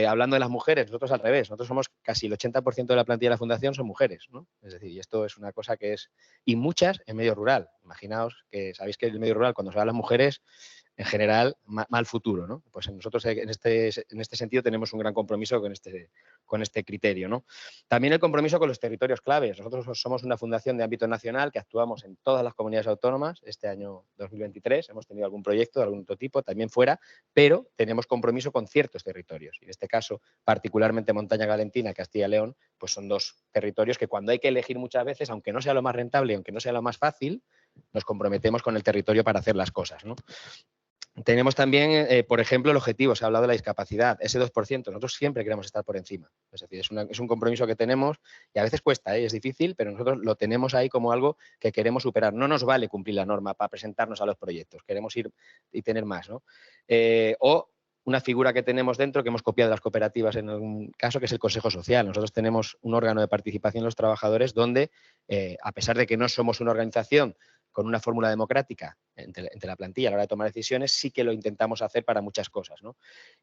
hablando de las mujeres, nosotros al revés, nosotros somos casi el 80% de la plantilla de la Fundación son mujeres, ¿no? Es decir, y esto es una cosa que es, y muchas en medio rural. Imaginaos que sabéis que en el medio rural, cuando se van las mujeres, en general, mal futuro, ¿no? Pues nosotros en este sentido tenemos un gran compromiso con este criterio, ¿no? También el compromiso con los territorios claves. Nosotros somos una fundación de ámbito nacional que actuamos en todas las comunidades autónomas. Este año 2023 hemos tenido algún proyecto de algún otro tipo, también fuera, pero tenemos compromiso con ciertos territorios. Y en este caso, particularmente Montaña Galentina, Castilla y León, pues son dos territorios que cuando hay que elegir muchas veces, aunque no sea lo más rentable, aunque no sea lo más fácil, nos comprometemos con el territorio para hacer las cosas, ¿no? Tenemos también, por ejemplo, el objetivo, se ha hablado de la discapacidad, ese 2%, nosotros siempre queremos estar por encima. Es decir, es un compromiso que tenemos y a veces cuesta, es difícil, pero nosotros lo tenemos ahí como algo que queremos superar. No nos vale cumplir la norma para presentarnos a los proyectos, queremos ir y tener más, ¿no? O una figura que tenemos dentro, que hemos copiado de las cooperativas en algún caso, que es el Consejo Social. Nosotros tenemos un órgano de participación de los trabajadores donde, a pesar de que no somos una organización con una fórmula democrática entre la plantilla a la hora de tomar decisiones, sí que lo intentamos hacer para muchas cosas, ¿no?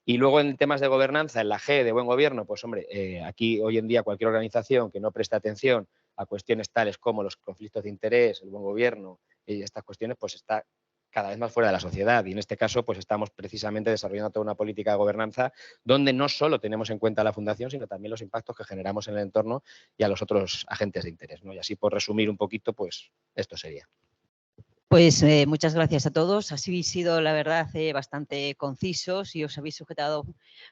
Y luego en temas de gobernanza, en la G de buen gobierno, pues hombre, aquí hoy en día cualquier organización que no preste atención a cuestiones tales como los conflictos de interés, el buen gobierno y estas cuestiones, pues está cada vez más fuera de la sociedad. Y en este caso, pues estamos precisamente desarrollando toda una política de gobernanza donde no solo tenemos en cuenta la fundación, sino también los impactos que generamos en el entorno y a los otros agentes de interés, ¿no? Y así, por resumir un poquito, pues esto sería. Pues muchas gracias a todos. Habéis sido, la verdad, bastante concisos y os habéis sujetado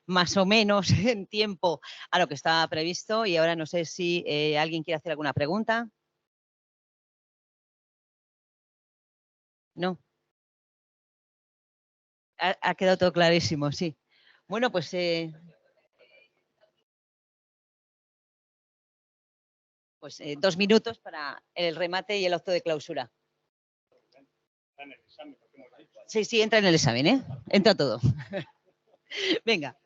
más o menos en tiempo a lo que estaba previsto. Y ahora no sé si alguien quiere hacer alguna pregunta. No. Ha quedado todo clarísimo, sí. Bueno, pues... 2 minutos para el remate y el acto de clausura. Sí, entra en el examen, ¿eh? Entra todo. Venga.